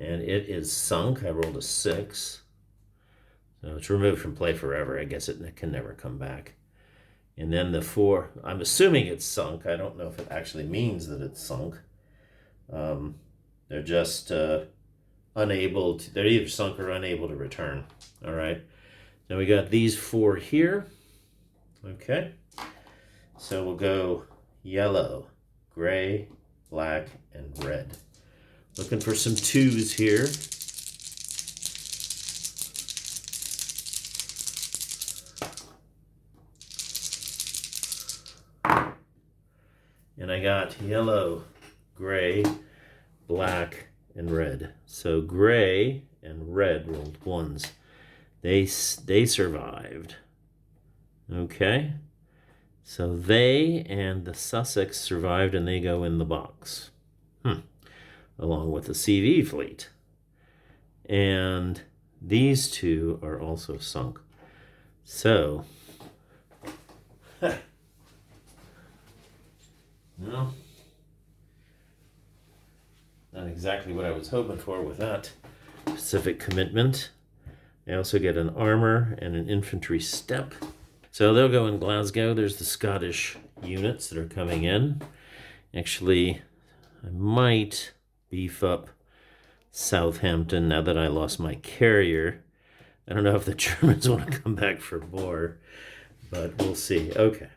And it is sunk. I rolled a 6. So it's removed from play forever. I guess it can never come back. And then the 4, I'm assuming it's sunk. I don't know if it actually means that it's sunk. They're just unable to, they're either sunk or unable to return. All right. Now we got these 4 here. Okay. So we'll go yellow, gray, black, and red. Looking for some 2s here. And I got yellow, gray, black, and red. So gray and red rolled 1s. They survived. Okay. So they and the Sussex survived, and they go in the box. Along with the CV fleet. And these 2 are also sunk. So, no, not exactly what I was hoping for with that Pacific commitment. I also get an armor and an infantry step. So they'll go in Glasgow. There's the Scottish units that are coming in. Actually, I might beef up Southampton now that I lost my carrier. I don't know if the Germans want to come back for more, but we'll see. Okay.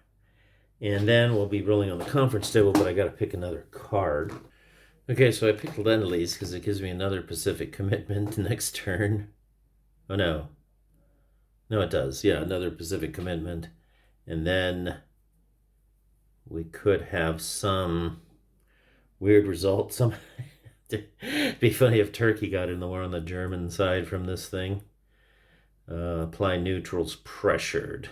And then we'll be rolling on the conference table, but I got to pick another card. Okay, so I picked Lend-Lease because it gives me another Pacific commitment next turn. Oh, no. No, it does. Yeah, another Pacific commitment. And then we could have some weird result. It'd be funny if Turkey got in the war on the German side from this thing. Apply neutrals pressured.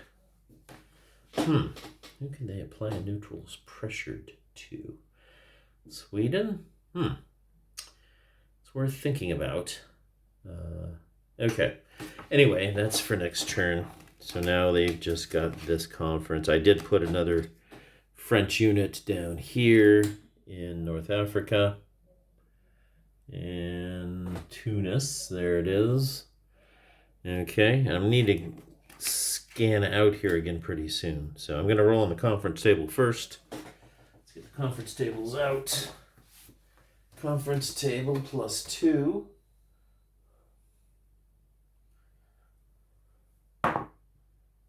Who can they apply neutrals pressured to? Sweden? It's worth thinking about. Okay. Anyway, that's for next turn. So now they've just got this conference. I did put another French unit down here in North Africa. And Tunis, there it is. Okay, I need to scan out here again pretty soon. So I'm going to roll on the conference table first. Let's get the conference tables out. Conference table +2.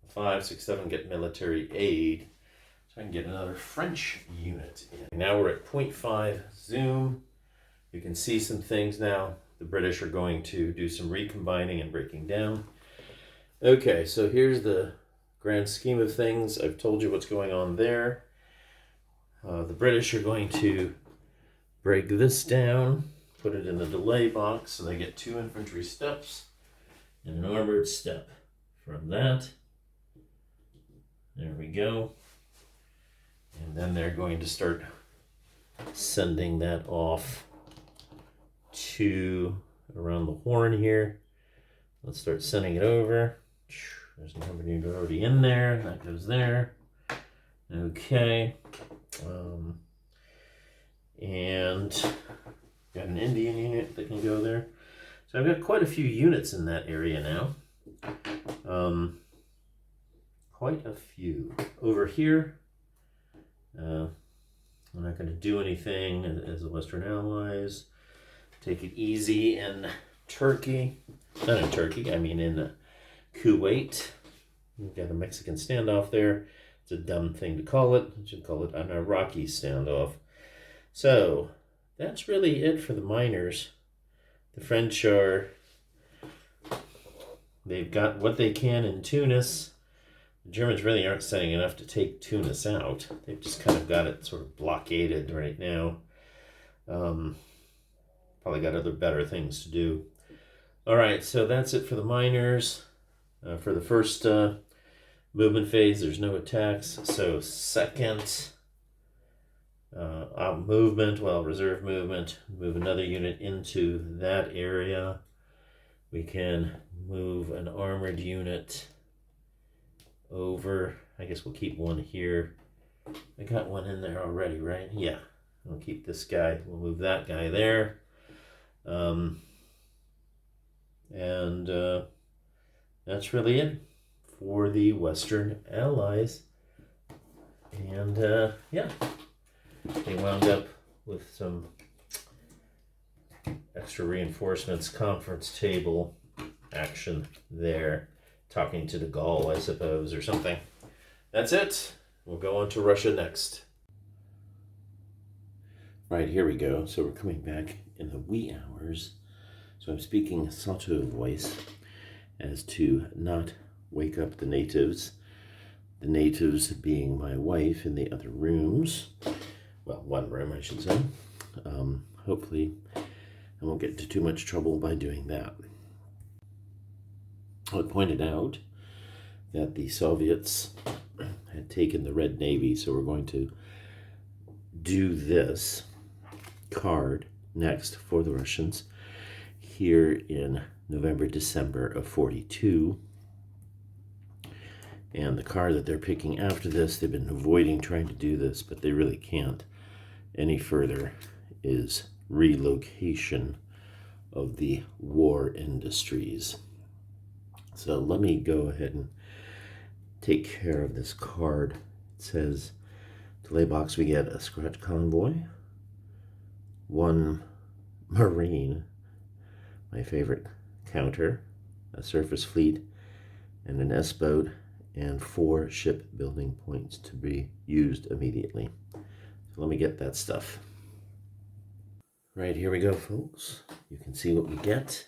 5, 6, 7 get military aid. So I can get another French unit in. Now we're at 0.5 zoom. You can see some things now. The British are going to do some recombining and breaking down. Okay, so here's the grand scheme of things. I've told you what's going on there. The British are going to break this down, put it in the delay box, so they get 2 infantry steps and an armored step from that. There we go. And then they're going to start sending that off to around the horn here. Let's start sending it over. There's number already in there. That goes there. Okay. And got an Indian unit that can go there. So I've got quite a few units in that area now. Quite a few. Over here, I'm not going to do anything as the Western Allies. Take it easy in Turkey. Not in Turkey, I mean in Kuwait. We've got a Mexican standoff there. It's a dumb thing to call it. I should call it an Iraqi standoff. So that's really it for the miners. The French they've got what they can in Tunis. The Germans really aren't sending enough to take Tunis out. They've just kind of got it sort of blockaded right now. Probably got other better things to do. All right, so that's it for the miners. For the first movement phase, there's no attacks. So second movement, reserve movement, move another unit into that area. We can move an armored unit over. I guess we'll keep one here. I got one in there already, right? Yeah, we'll keep this guy. We'll move that guy there. That's really it for the Western Allies. And yeah, they wound up with some extra reinforcements, conference table action there, talking to de Gaulle, I suppose, or something. That's it. We'll go on to Russia next. Right, here we go. So we're coming back in the wee hours. So I'm speaking sotto voice as to not wake up the natives. The natives being my wife in the other rooms. Well, one room, I should say. Hopefully I won't get into too much trouble by doing that. I pointed out that the Soviets had taken the Red Navy, so we're going to do this card next for the Russians here in November, December of 42. And the card that they're picking after this, they've been avoiding trying to do this, but they really can't any further, is relocation of the war industries. So let me go ahead and take care of this card. It says, delay box, we get a scratch convoy, one marine, my favorite counter, a surface fleet, and an S-boat, and 4 shipbuilding points to be used immediately. So let me get that stuff. Right, here we go, folks. You can see what we get.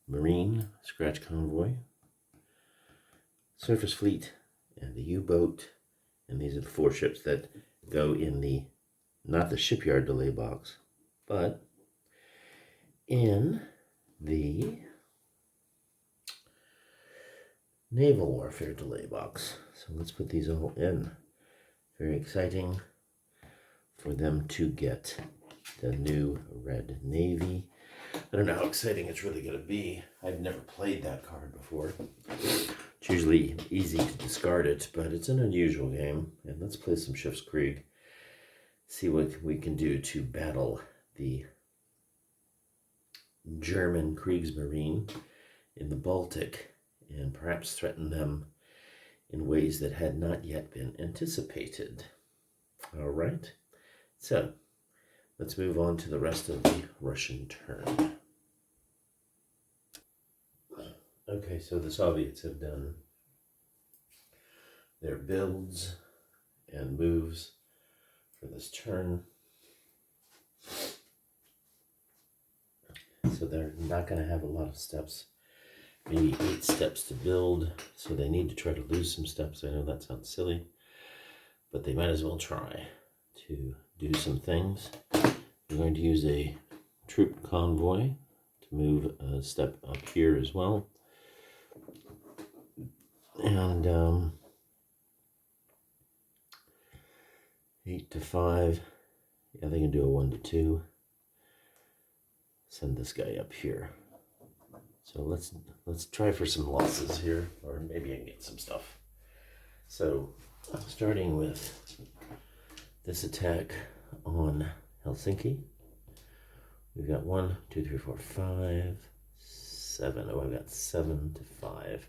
Marine, scratch convoy, surface fleet, and the U-boat. And these are the 4 ships that go in the, not the shipyard delay box, but in the naval warfare delay box. So let's put these all in. Very exciting for them to get the new Red Navy. I don't know how exciting it's really going to be. I've never played that card before. It's usually easy to discard it, but it's an unusual game. And let's play some Schiffskrieg. See what we can do to battle the German Kriegsmarine in the Baltic and perhaps threaten them in ways that had not yet been anticipated. All right, so let's move on to the rest of the Russian turn. Okay, so the Soviets have done their builds and moves for this turn. So they're not going to have a lot of steps, maybe 8 steps to build, so they need to try to lose some steps. I know that sounds silly, but they might as well try to do some things. We're going to use a troop convoy to move a step up here as well. And 8 to 5. Yeah, they can do a 1 to 2. Send this guy up here. So let's try for some losses here, or maybe I can get some stuff. So starting with this attack on Helsinki. We've got 1, 2, 3, 4, 5, 7. Oh, I've got 7 to 5.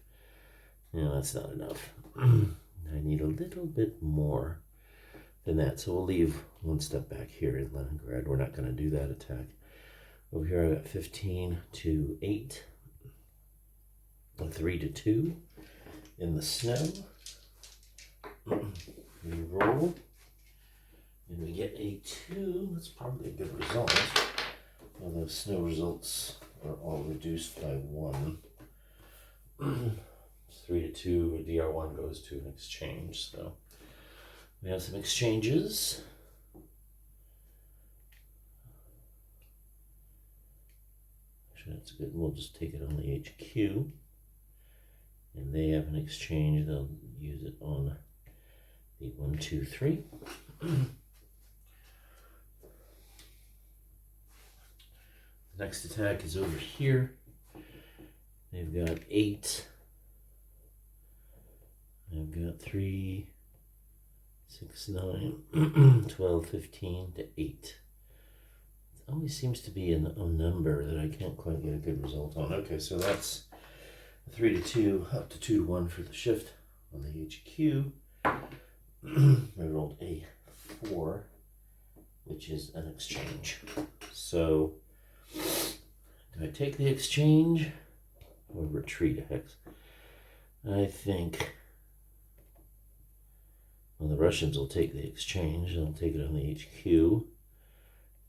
No, that's not enough. I need a little bit more than that. So we'll leave one step back here in Leningrad. We're not going to do that attack. Over here I got 15 to 8. A 3 to 2 in the snow. We roll. And we get a 2. That's probably a good result. Although snow results are all reduced by 1. 3 to 2, DR1 goes to an exchange. So we have some exchanges. Actually, that's good. We'll just take it on the HQ. And they have an exchange. They'll use it on the 1, 2, 3. The next attack is over here. They've got 8. I've got 3, 6, 9, 12, 15 to 8. It always seems to be a number that I can't quite get a good result on. Okay, so that's 3 to 2, up to 2 to 1 for the shift on the HQ. I rolled a 4, which is an exchange. So, do I take the exchange or retreat a hex? I think, well, the Russians will take the exchange. They'll take it on the HQ.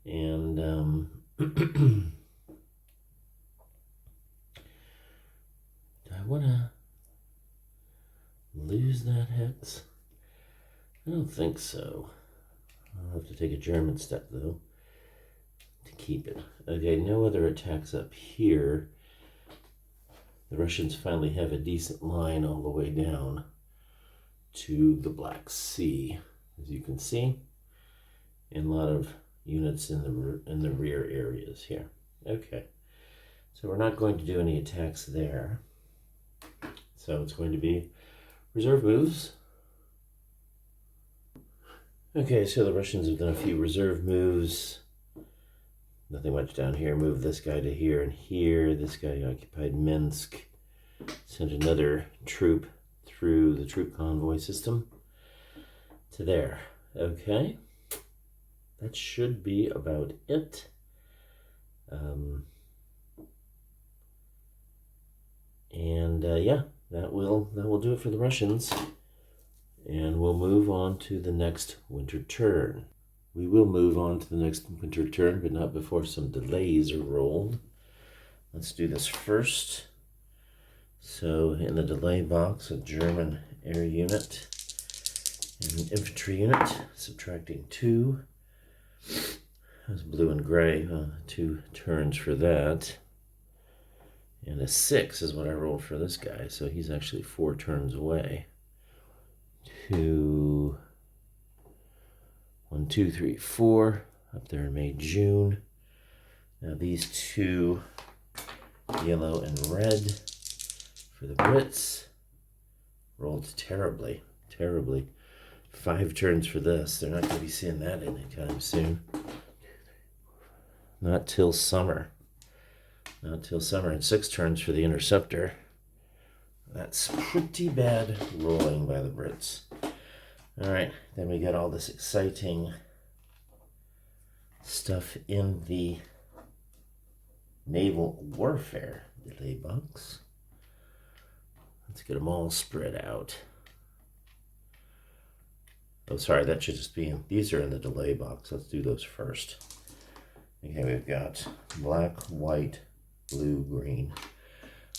And, do I want to lose that hex? I don't think so. I'll have to take a German step, though, to keep it. Okay, no other attacks up here. The Russians finally have a decent line all the way down to the Black Sea, as you can see, and a lot of units in the rear areas here. Okay, so we're not going to do any attacks there. So it's going to be reserve moves. Okay, so the Russians have done a few reserve moves. Nothing much down here. Move this guy to here and here. This guy occupied Minsk. Sent another troop through the troop convoy system to there. Okay. That should be about it. Yeah, that will do it for the Russians. And we'll move on to the next winter turn. We will move on to the next winter turn, but not before some delays are rolled. Let's do this first. So in the delay box, a German air unit and an infantry unit, subtracting 2. That's blue and gray, 2 turns for that. And a 6 is what I rolled for this guy, so he's actually 4 turns away. 2, 1, 2, 3, 4, up there in May, June. Now these 2, yellow and red for the Brits, rolled terribly. 5 turns for this. They're not going to be seeing that anytime soon. Not till summer. And 6 turns for the Interceptor. That's pretty bad rolling by the Brits. All right, then we got all this exciting stuff in the naval warfare delay box. Let's get them all spread out. Oh, sorry, that should just be in, these are in the delay box. Let's do those first. Okay, we've got black, white, blue, green.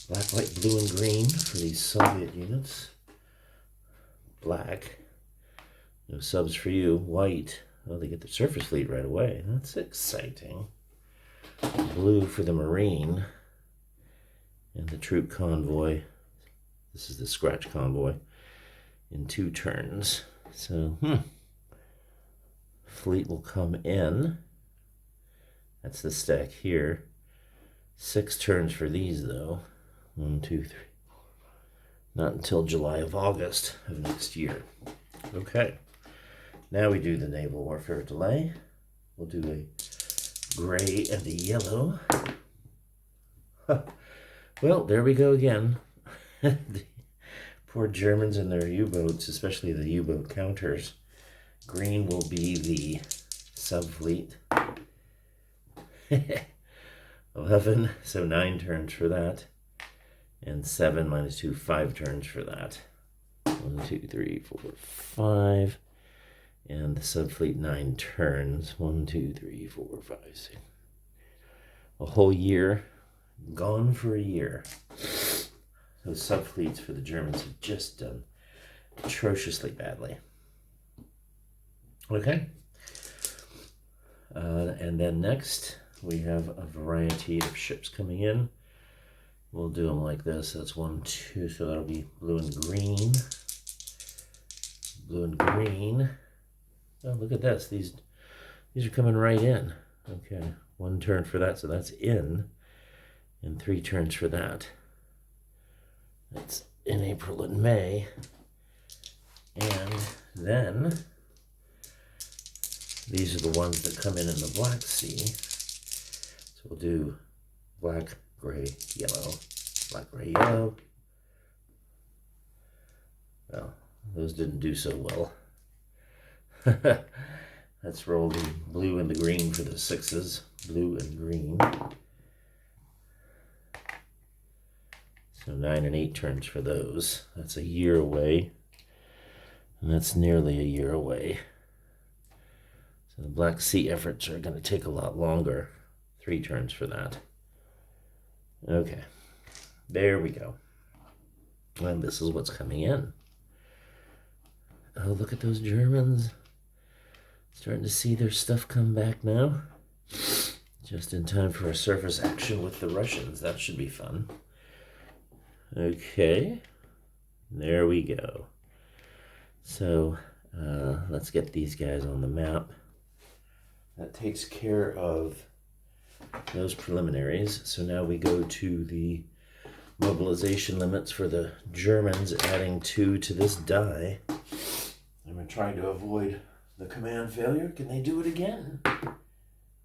Black, white, blue, and green for these Soviet units. Black. No subs for you. White. Oh, they get the surface fleet right away. That's exciting. Blue for the Marine. And the troop convoy. This is the scratch convoy. In 2 turns. So, fleet will come in. That's the stack here. 6 turns for these, though. 1, 2, 3. Not until July of August of next year. Okay. Now we do the naval warfare delay. We'll do a gray and a yellow. Well, there we go again. The poor Germans and their U-boats, especially the U-boat counters. Green will be the subfleet. 11, so 9 turns for that. And 7 minus 2, 5 turns for that. 1, 2, 3, 4, 5. And the subfleet 9 turns. 1, 2, 3, 4, 5, 6. A whole year. Gone for a year. Those subfleets for the Germans have just done atrociously badly. Okay. And then next, we have a variety of ships coming in. We'll do them like this. That's 1, 2, so that'll be blue and green. Blue and green. Oh, look at this. These are coming right in. Okay, 1 turn for that, so that's in. And 3 turns for that. That's in April and May. And then these are the ones that come in the Black Sea. So we'll do black, gray, yellow, black, gray, yellow. Well, those didn't do so well. Let's roll the blue and the green for the 6s. Blue and green. So 9 and 8 turns for those. That's a year away. And that's nearly a year away. So the Black Sea efforts are going to take a lot longer. 3 turns for that. Okay. There we go. And this is what's coming in. Oh, look at those Germans. Starting to see their stuff come back now. Just in time for a surface action with the Russians. That should be fun. Okay. There we go. So, let's get these guys on the map. That takes care of those preliminaries. So now we go to the mobilization limits for the Germans, adding 2 to this die. And we're trying to avoid the command failure. Can they do it again?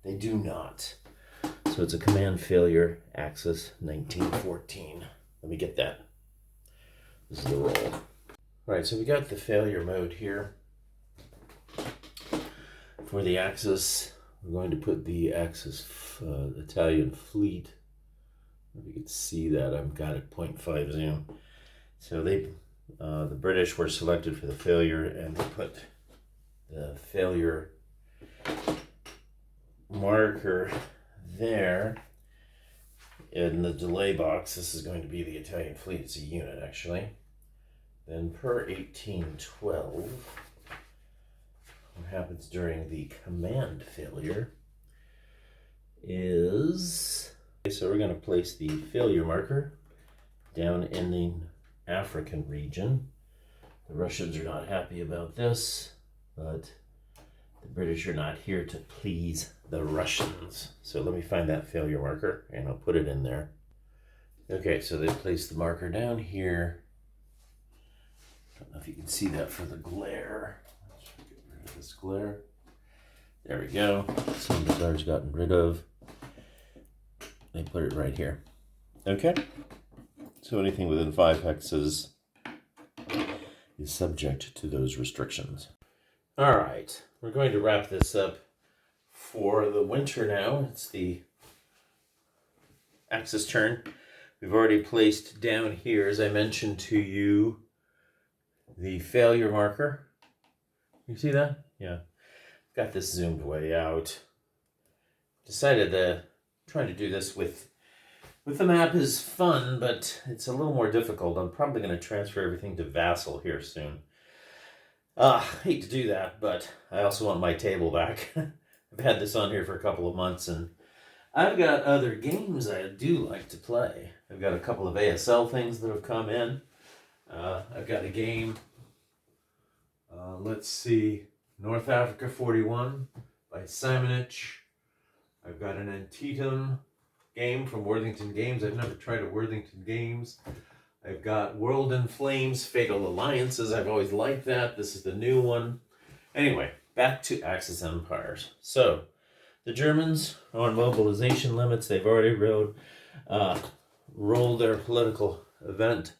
They do not. So it's a command failure, Axis 1914. Let me get that. This is the roll. All right, so we got the failure mode here. For the Axis, we're going to put the Axis Italian fleet. If you can see that, I've got it 0.5 zoom. So the British were selected for the failure, and they put the failure marker there in the delay box. This is going to be the Italian fleet. It's a unit, actually. Then per 1812, what happens during the command failure is... So we're going to place the failure marker down in the African region. The Russians are not happy about this, but the British are not here to please the Russians. So let me find that failure marker and I'll put it in there. Okay, so they placed the marker down here. I don't know if you can see that for the glare. Let's get rid of this glare. There we go. Some of the glar's gotten rid of. They put it right here. Okay. So anything within 5 hexes is subject to those restrictions. All right. We're going to wrap this up for the winter now. It's the Axis turn. We've already placed down here, as I mentioned to you, the failure marker. You see that? Yeah. Got this zoomed way out. Decided to try to do this with the map is fun, but it's a little more difficult. I'm probably going to transfer everything to Vassal here soon. Hate to do that, but I also want my table back. I've had this on here for a couple of months, and I've got other games I do like to play. I've got a couple of ASL things that have come in. I've got a game, let's see, North Africa 41 by Simonich. I've got an Antietam game from Worthington Games. I've never tried a Worthington Games. I've got World in Flames, Fatal Alliances. I've always liked that. This is the new one. Anyway, back to Axis Empires. So, the Germans are on mobilization limits. They've already rolled their political event,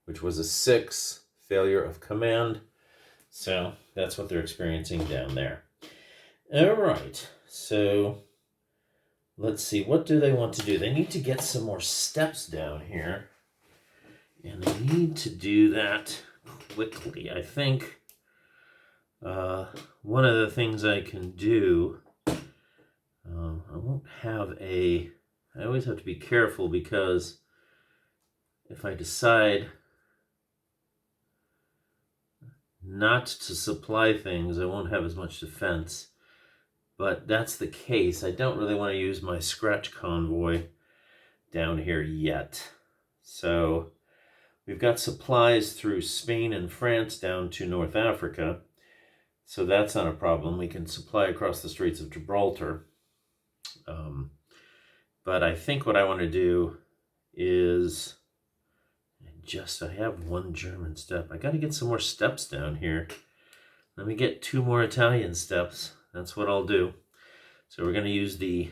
which was a 6, failure of command. So, that's what they're experiencing down there. All right, so let's see. What do they want to do? They need to get some more steps down here. And they need to do that quickly. I think one of the things I can do, I won't have I always have to be careful because if I decide not to supply things, I won't have as much defense. But that's the case. I don't really want to use my scratch convoy down here yet. So we've got supplies through Spain and France down to North Africa. So that's not a problem. We can supply across the Straits of Gibraltar. But I think what I want to do is I have one German step. I got to get some more steps down here. Let me get 2 more Italian steps. That's what I'll do. So we're going to use the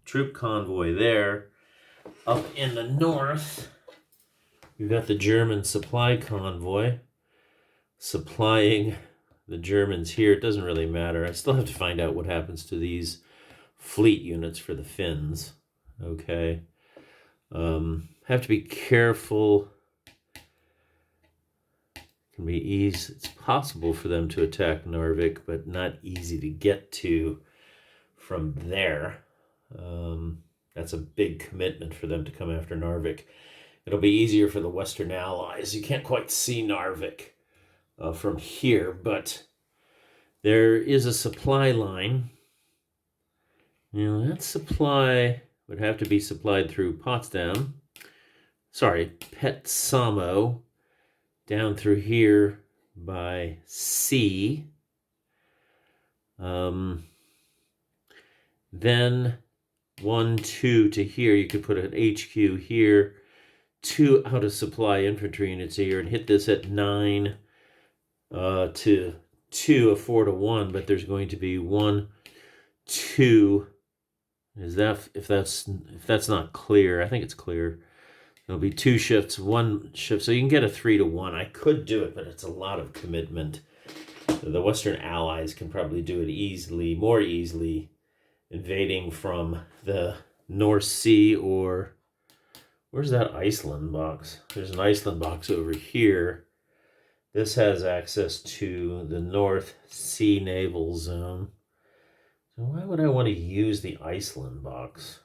troop convoy there. Up in the north, we've got the German supply convoy supplying the Germans here. It doesn't really matter. I still have to find out what happens to these fleet units for the Finns. Okay. Have to be careful. Can be easy. It's possible for them to attack Narvik, but not easy to get to from there. That's a big commitment for them to come after Narvik. It'll be easier for the Western Allies. You can't quite see Narvik from here, but there is a supply line. Now, that supply would have to be supplied through Petsamo, down through here by sea. Then 1, 2 to here. You could put an HQ here. 2 out of supply infantry units here and hit this at 9 to 2, a 4 to 1. But there's going to be 1, 2. If that's not clear, I think it's clear. There'll be 2 shifts, 1 shift, so you can get a 3 to 1. I could do it, but it's a lot of commitment. The Western Allies can probably do it more easily, invading from the North Sea or where's that Iceland box? There's an Iceland box over here. This has access to the North Sea naval zone. So why would I want to use the Iceland box?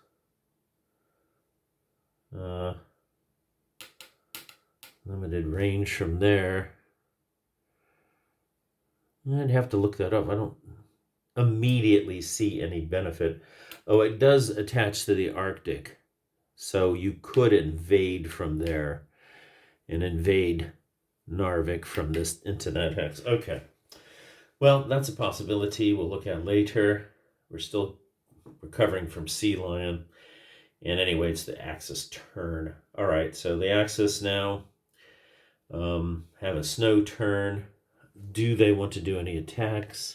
Limited range from there. I'd have to look that up. I don't immediately see any benefit. Oh, it does attach to the Arctic. So you could invade from there and invade Narvik from this internet hex. Okay. Well, that's a possibility we'll look at later. We're still recovering from Sea Lion. And anyway, it's the Axis turn. All right, so the Axis now have a snow turn. Do they want to do any attacks?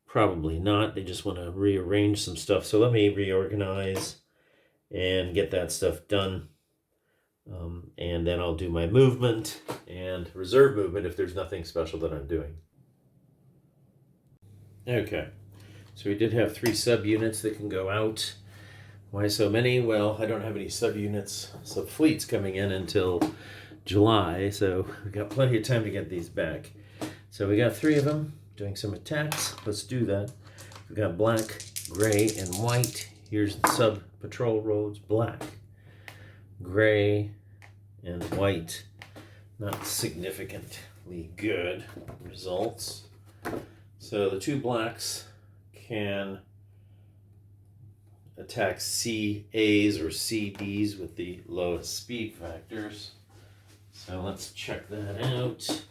Probably not. They just want to rearrange some stuff. So let me reorganize and get that stuff done. And then I'll do my movement and reserve movement if there's nothing special that I'm doing. Okay, so we did have 3 subunits that can go out. Why so many? Well, I don't have any subunits, subfleets coming in until July, so we've got plenty of time to get these back. So we got 3 of them doing some attacks. Let's do that. We've got black, gray, and white. Here's the sub-patrol roads. Black, gray, and white. Not significantly good results. So the 2 blacks can attack CAs or CDs with the lowest speed factors. So let's check that out.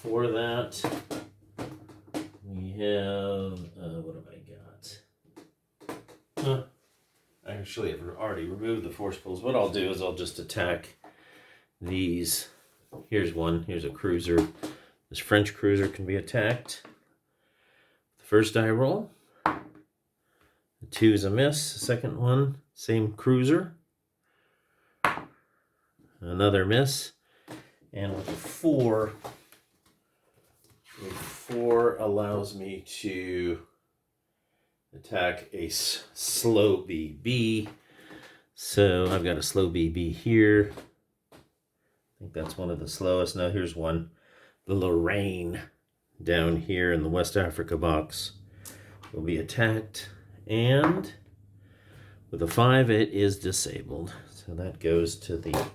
for that, we have, what have I got? Actually, I've already removed the force pulls. What I'll do is I'll just attack these. Here's one. Here's a cruiser. This French cruiser can be attacked. The first die roll. The 2 is a miss. The second one, same cruiser. Another miss. And with the 4 allows me to attack a slow BB. So I've got a slow BB here. I think that's one of the slowest. Now here's one. The Lorraine down here in the West Africa box will be attacked. And with a 5, it is disabled. So that goes to the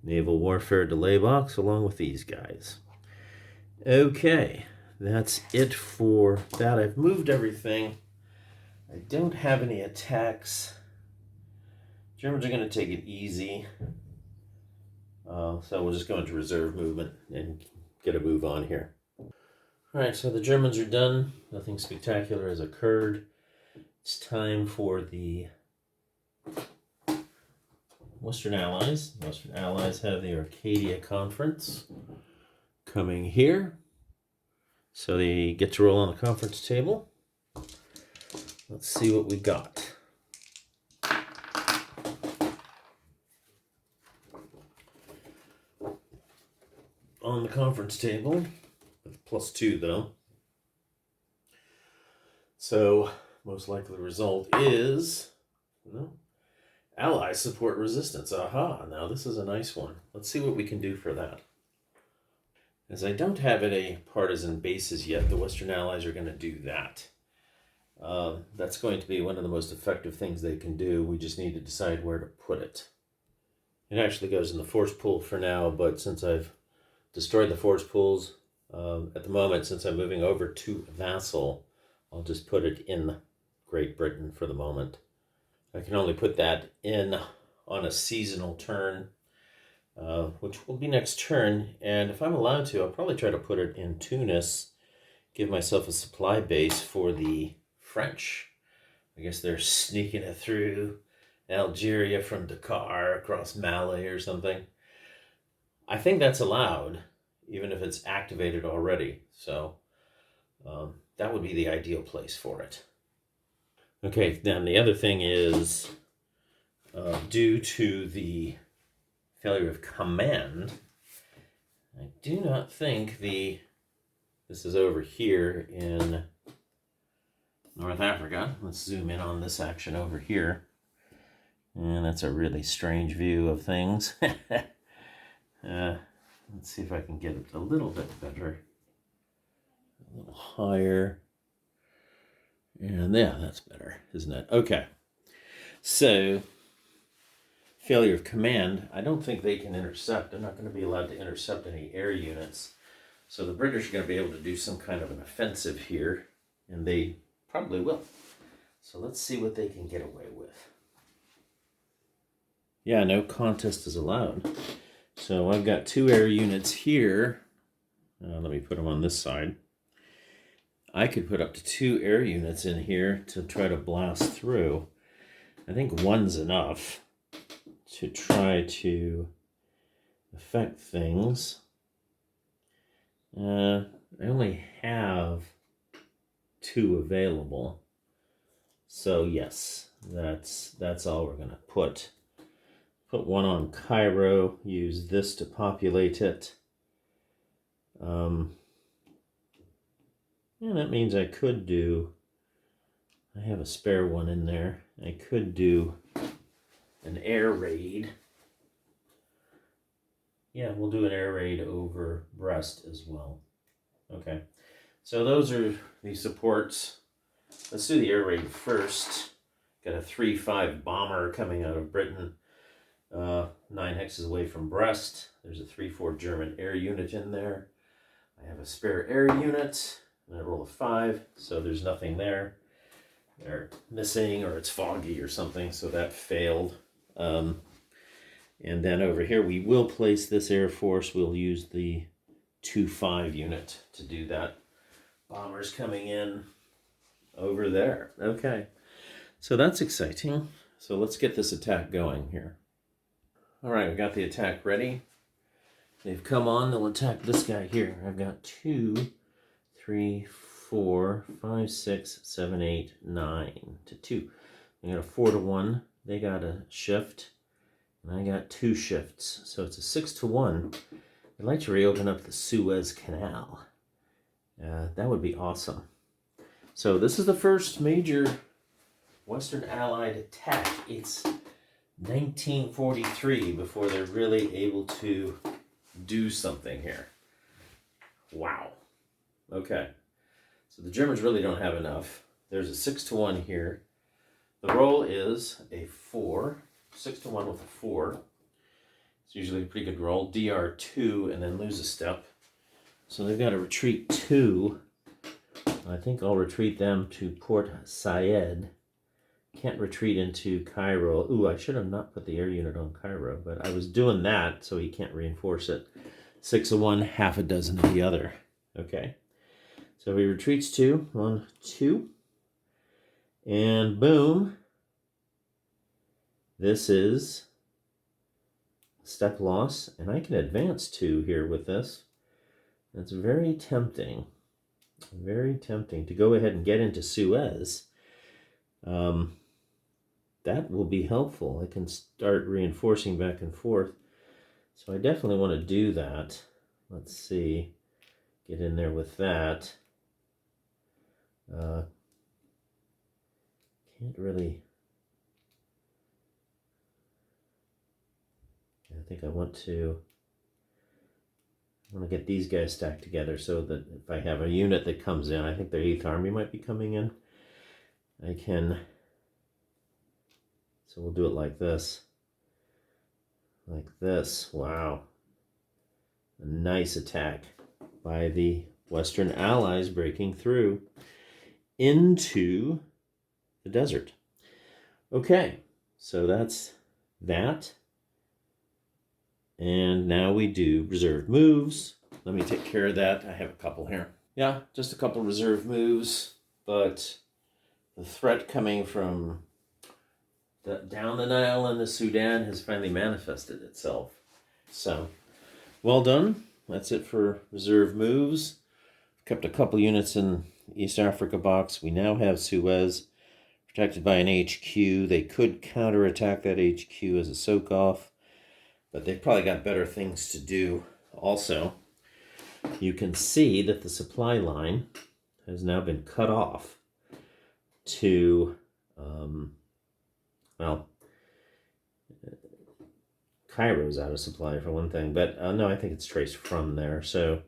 Naval Warfare Delay box along with these guys. Okay, that's it for that. I've moved everything. I don't have any attacks. Germans are going to take it easy. So we'll just go into reserve movement and get a move on here. Alright, so the Germans are done. Nothing spectacular has occurred. It's time for the Western Allies. The Western Allies have the Arcadia Conference coming here. So they get to roll on the conference table. Let's see what we got. On the conference table, with +2 though. So, most likely the result is, Allies support resistance. Aha, now this is a nice one. Let's see what we can do for that. As I don't have any partisan bases yet, the Western Allies are going to do that. That's going to be one of the most effective things they can do. We just need to decide where to put it. It actually goes in the force pool for now, but since I've destroyed the force pools, at the moment, since I'm moving over to vassal, I'll just put it in Great Britain for the moment. I can only put that in on a seasonal turn, which will be next turn. And if I'm allowed to, I'll probably try to put it in Tunis, give myself a supply base for the French. I guess they're sneaking it through Algeria from Dakar across Mali or something. I think that's allowed, even if it's activated already. So that would be the ideal place for it. Okay, then the other thing is, due to the failure of command, I do not think this is over here in North Africa. Let's zoom in on this action over here. And that's a really strange view of things. Let's see if I can get it a little bit better. A little higher. And yeah, that's better, isn't it? Okay. So, failure of command. I don't think they can intercept. They're not going to be allowed to intercept any air units. So the British are going to be able to do some kind of an offensive here. And they probably will. So let's see what they can get away with. Yeah, no contest is allowed. So I've got 2 air units here. Let me put them on this side. I could put up to 2 air units in here to try to blast through. I think 1's enough to try to affect things. I only have 2 available. So yes, that's all we're going to put. Put 1 on Cairo, use this to populate it. And that means I could do, I have a spare 1 in there. I could do an air raid. Yeah, we'll do an air raid over Brest as well. Okay, so those are the supports. Let's do the air raid first. Got a 3-5 bomber coming out of Britain. 9 hexes away from Brest. There's a 3-4 German air unit in there. I have a spare air unit, and I roll a 5, so there's nothing there. They're missing, or it's foggy or something, so that failed. And then over here, we will place this air force. We'll use the 2-5 unit to do that. Bombers coming in over there. Okay, so that's exciting. So let's get this attack going here. All right, we got the attack ready. They've come on. They'll attack this guy here. I've got 2, 3, 4, 5, 6, 7, 8, 9 to 2. I got a 4 to 1. They got a shift, and I got 2 shifts. So it's a 6 to 1. I'd like to reopen up the Suez Canal. That would be awesome. So this is the first major Western Allied attack. It's 1943 before they're really able to do something here. Wow. Okay. So the Germans really don't have enough. There's a 6 to 1 here. The roll is a 4. 6 to 1 with a 4. It's usually a pretty good roll. DR2 and then lose a step. So they've got to retreat 2. I think I'll retreat them to Port Said. Can't retreat into Cairo. Ooh, I should have not put the air unit on Cairo, but I was doing that so he can't reinforce it. 6 of one, half a dozen of the other. Okay. So he retreats 2. 1, 2. And boom. This is step loss. And I can advance 2 here with this. That's very tempting. Very tempting to go ahead and get into Suez. That will be helpful. I can start reinforcing back and forth. So I definitely want to do that. Let's see. Get in there with that. Can't really... I think I want to get these guys stacked together so that if I have a unit that comes in, I think the 8th Army might be coming in, I can... So we'll do it like this. Like this. Wow. A nice attack by the Western Allies breaking through into the desert. Okay, so that's that. And now we do reserve moves. Let me take care of that. I have a couple here. Yeah, just a couple reserve moves, but the threat coming from down the Nile and the Sudan has finally manifested itself. So, well done. That's it for reserve moves. Kept a couple units in East Africa box. We now have Suez protected by an HQ. They could counterattack that HQ as a soak-off, but they've probably got better things to do also. You can see that the supply line has now been cut off to, Cairo's out of supply for one thing, but no, I think it's traced from there. So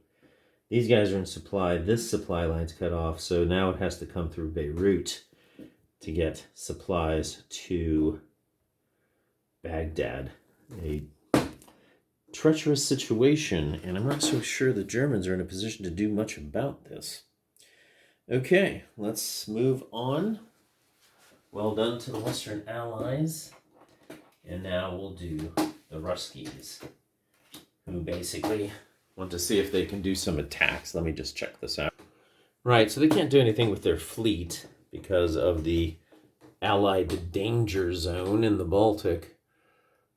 these guys are in supply. This supply line's cut off, so now it has to come through Beirut to get supplies to Baghdad. A treacherous situation, and I'm not so sure the Germans are in a position to do much about this. Okay, let's move on. Well done to the Western Allies. And now we'll do the Ruskies, who basically want to see if they can do some attacks. Let me just check this out. Right, so they can't do anything with their fleet because of the Allied danger zone in the Baltic.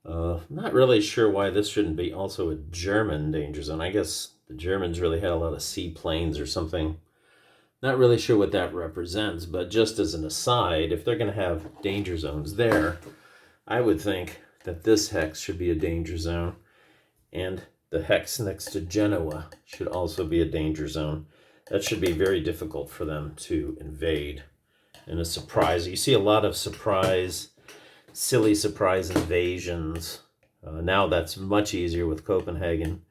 Not really sure why this shouldn't be also a German danger zone. I guess the Germans really had a lot of seaplanes or something. Not really sure what that represents, but just as an aside, if they're going to have danger zones there, I would think that this hex should be a danger zone, and the hex next to Genoa should also be a danger zone. That should be very difficult for them to invade. And a surprise, you see a lot of silly surprise invasions. Now that's much easier with Copenhagen.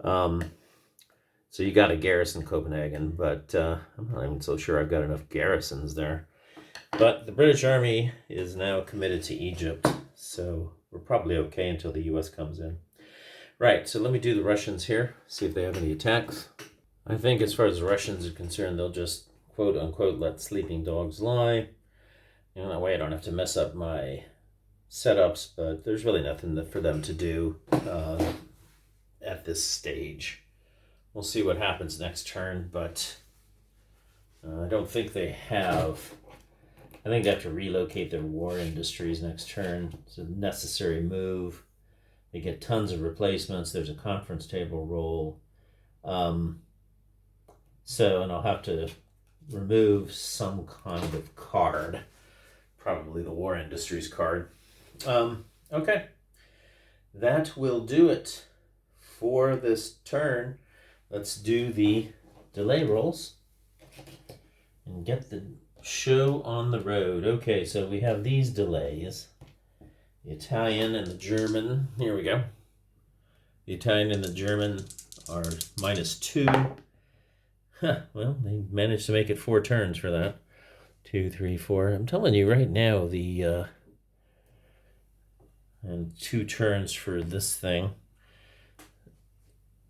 So you got to garrison Copenhagen, but I'm not even so sure I've got enough garrisons there. But the British Army is now committed to Egypt, so we're probably okay until the U.S. comes in. Right, so let me do the Russians here, see if they have any attacks. I think as far as the Russians are concerned, they'll just, quote-unquote, let sleeping dogs lie. You know, that way I don't have to mess up my setups, but there's really nothing for them to do at this stage. We'll see what happens next turn, but I don't think they have. I think they have to relocate their war industries next turn. It's a necessary move. They get tons of replacements. There's a conference table roll. And I'll have to remove some kind of card. Probably the war industries card. Okay. That will do it for this turn. Let's do the delay rolls and get the show on the road. Okay, so we have these delays. The Italian and the German. Here we go. The Italian and the German are -2. Well, they managed to make it 4 turns for that. 2, 3, 4. I'm telling you right now, and 2 turns for this thing.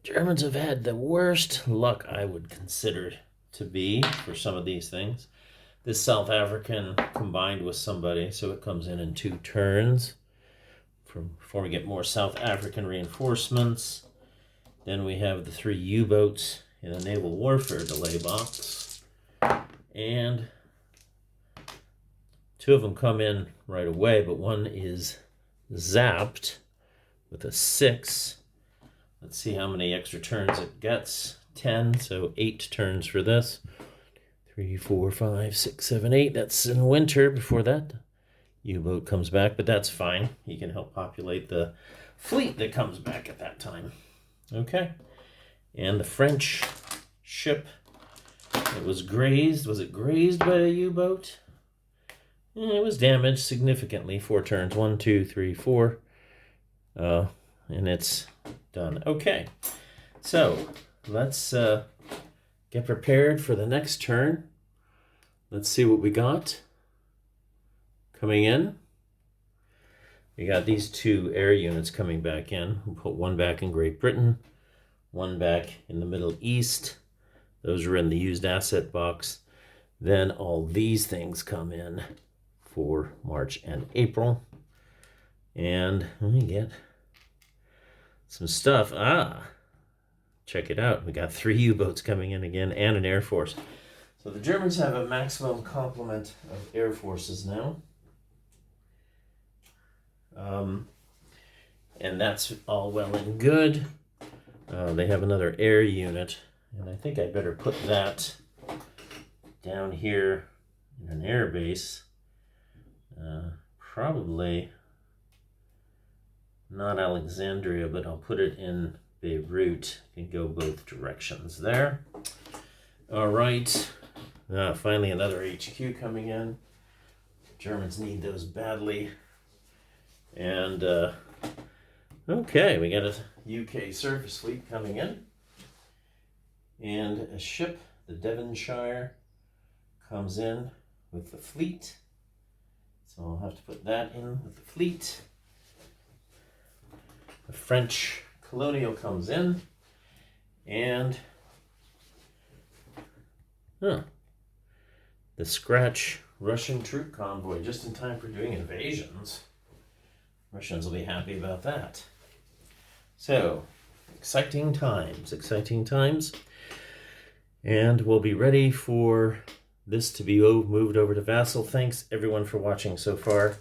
Germans have had the worst luck I would consider to be for some of these things. This South African combined with somebody, so it comes in 2 turns before we get more South African reinforcements. Then we have the 3 U-boats in a naval warfare delay box. And 2 of them come in right away, but one is zapped with a 6. Let's see how many extra turns it gets. 10, so 8 turns for this. 3, 4, 5, 6, 7, 8. That's in winter before that U-boat comes back, but that's fine. He can help populate the fleet that comes back at that time. Okay. And the French ship, it was grazed. Was it grazed by a U-boat? It was damaged significantly. 4 turns. 1, 2, 3, 4. And it's done. Okay. So let's get prepared for the next turn. Let's see what we got coming in. We got these 2 air units coming back in. We'll put one back in Great Britain, one back in the Middle East. Those are in the used asset box. Then all these things come in for March and April. And let me get some stuff. Check it out. We got 3 U-boats coming in again and an Air Force. So the Germans have a maximum complement of Air Forces now. And that's all well and good. They have another air unit, and I think I better put that down here in an air base. Probably not Alexandria, but I'll put it in Beirut. It can go both directions there. All right. Finally, another HQ coming in. Germans need those badly. And, okay, we got a UK surface fleet coming in. And a ship, the Devonshire, comes in with the fleet. So I'll have to put that in with the fleet. The French Colonial comes in. And the Scratch Russian troop convoy, just in time for doing invasions. Russians will be happy about that. So, exciting times, exciting times. And we'll be ready for this to be moved over to Vassal. Thanks everyone for watching so far.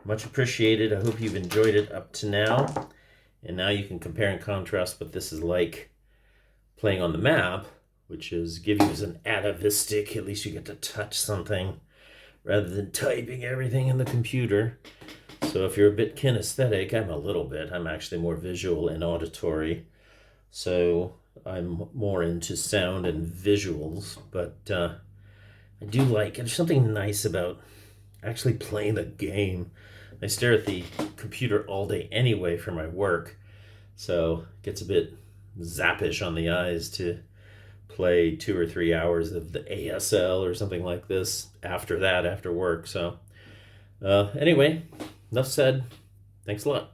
Much appreciated. I hope you've enjoyed it up to now. And now you can compare and contrast what this is like playing on the map, which is give you as an atavistic. At least you get to touch something rather than typing everything in the computer. So if you're a bit kinesthetic, I'm a little bit. I'm actually more visual and auditory. So I'm more into sound and visuals. But I do like, there's something nice about actually playing the game. I stare at the computer all day anyway for my work. So it gets a bit zappish on the eyes to play 2 or 3 hours of the ASL or something like this after work. So anyway, enough said. Thanks a lot.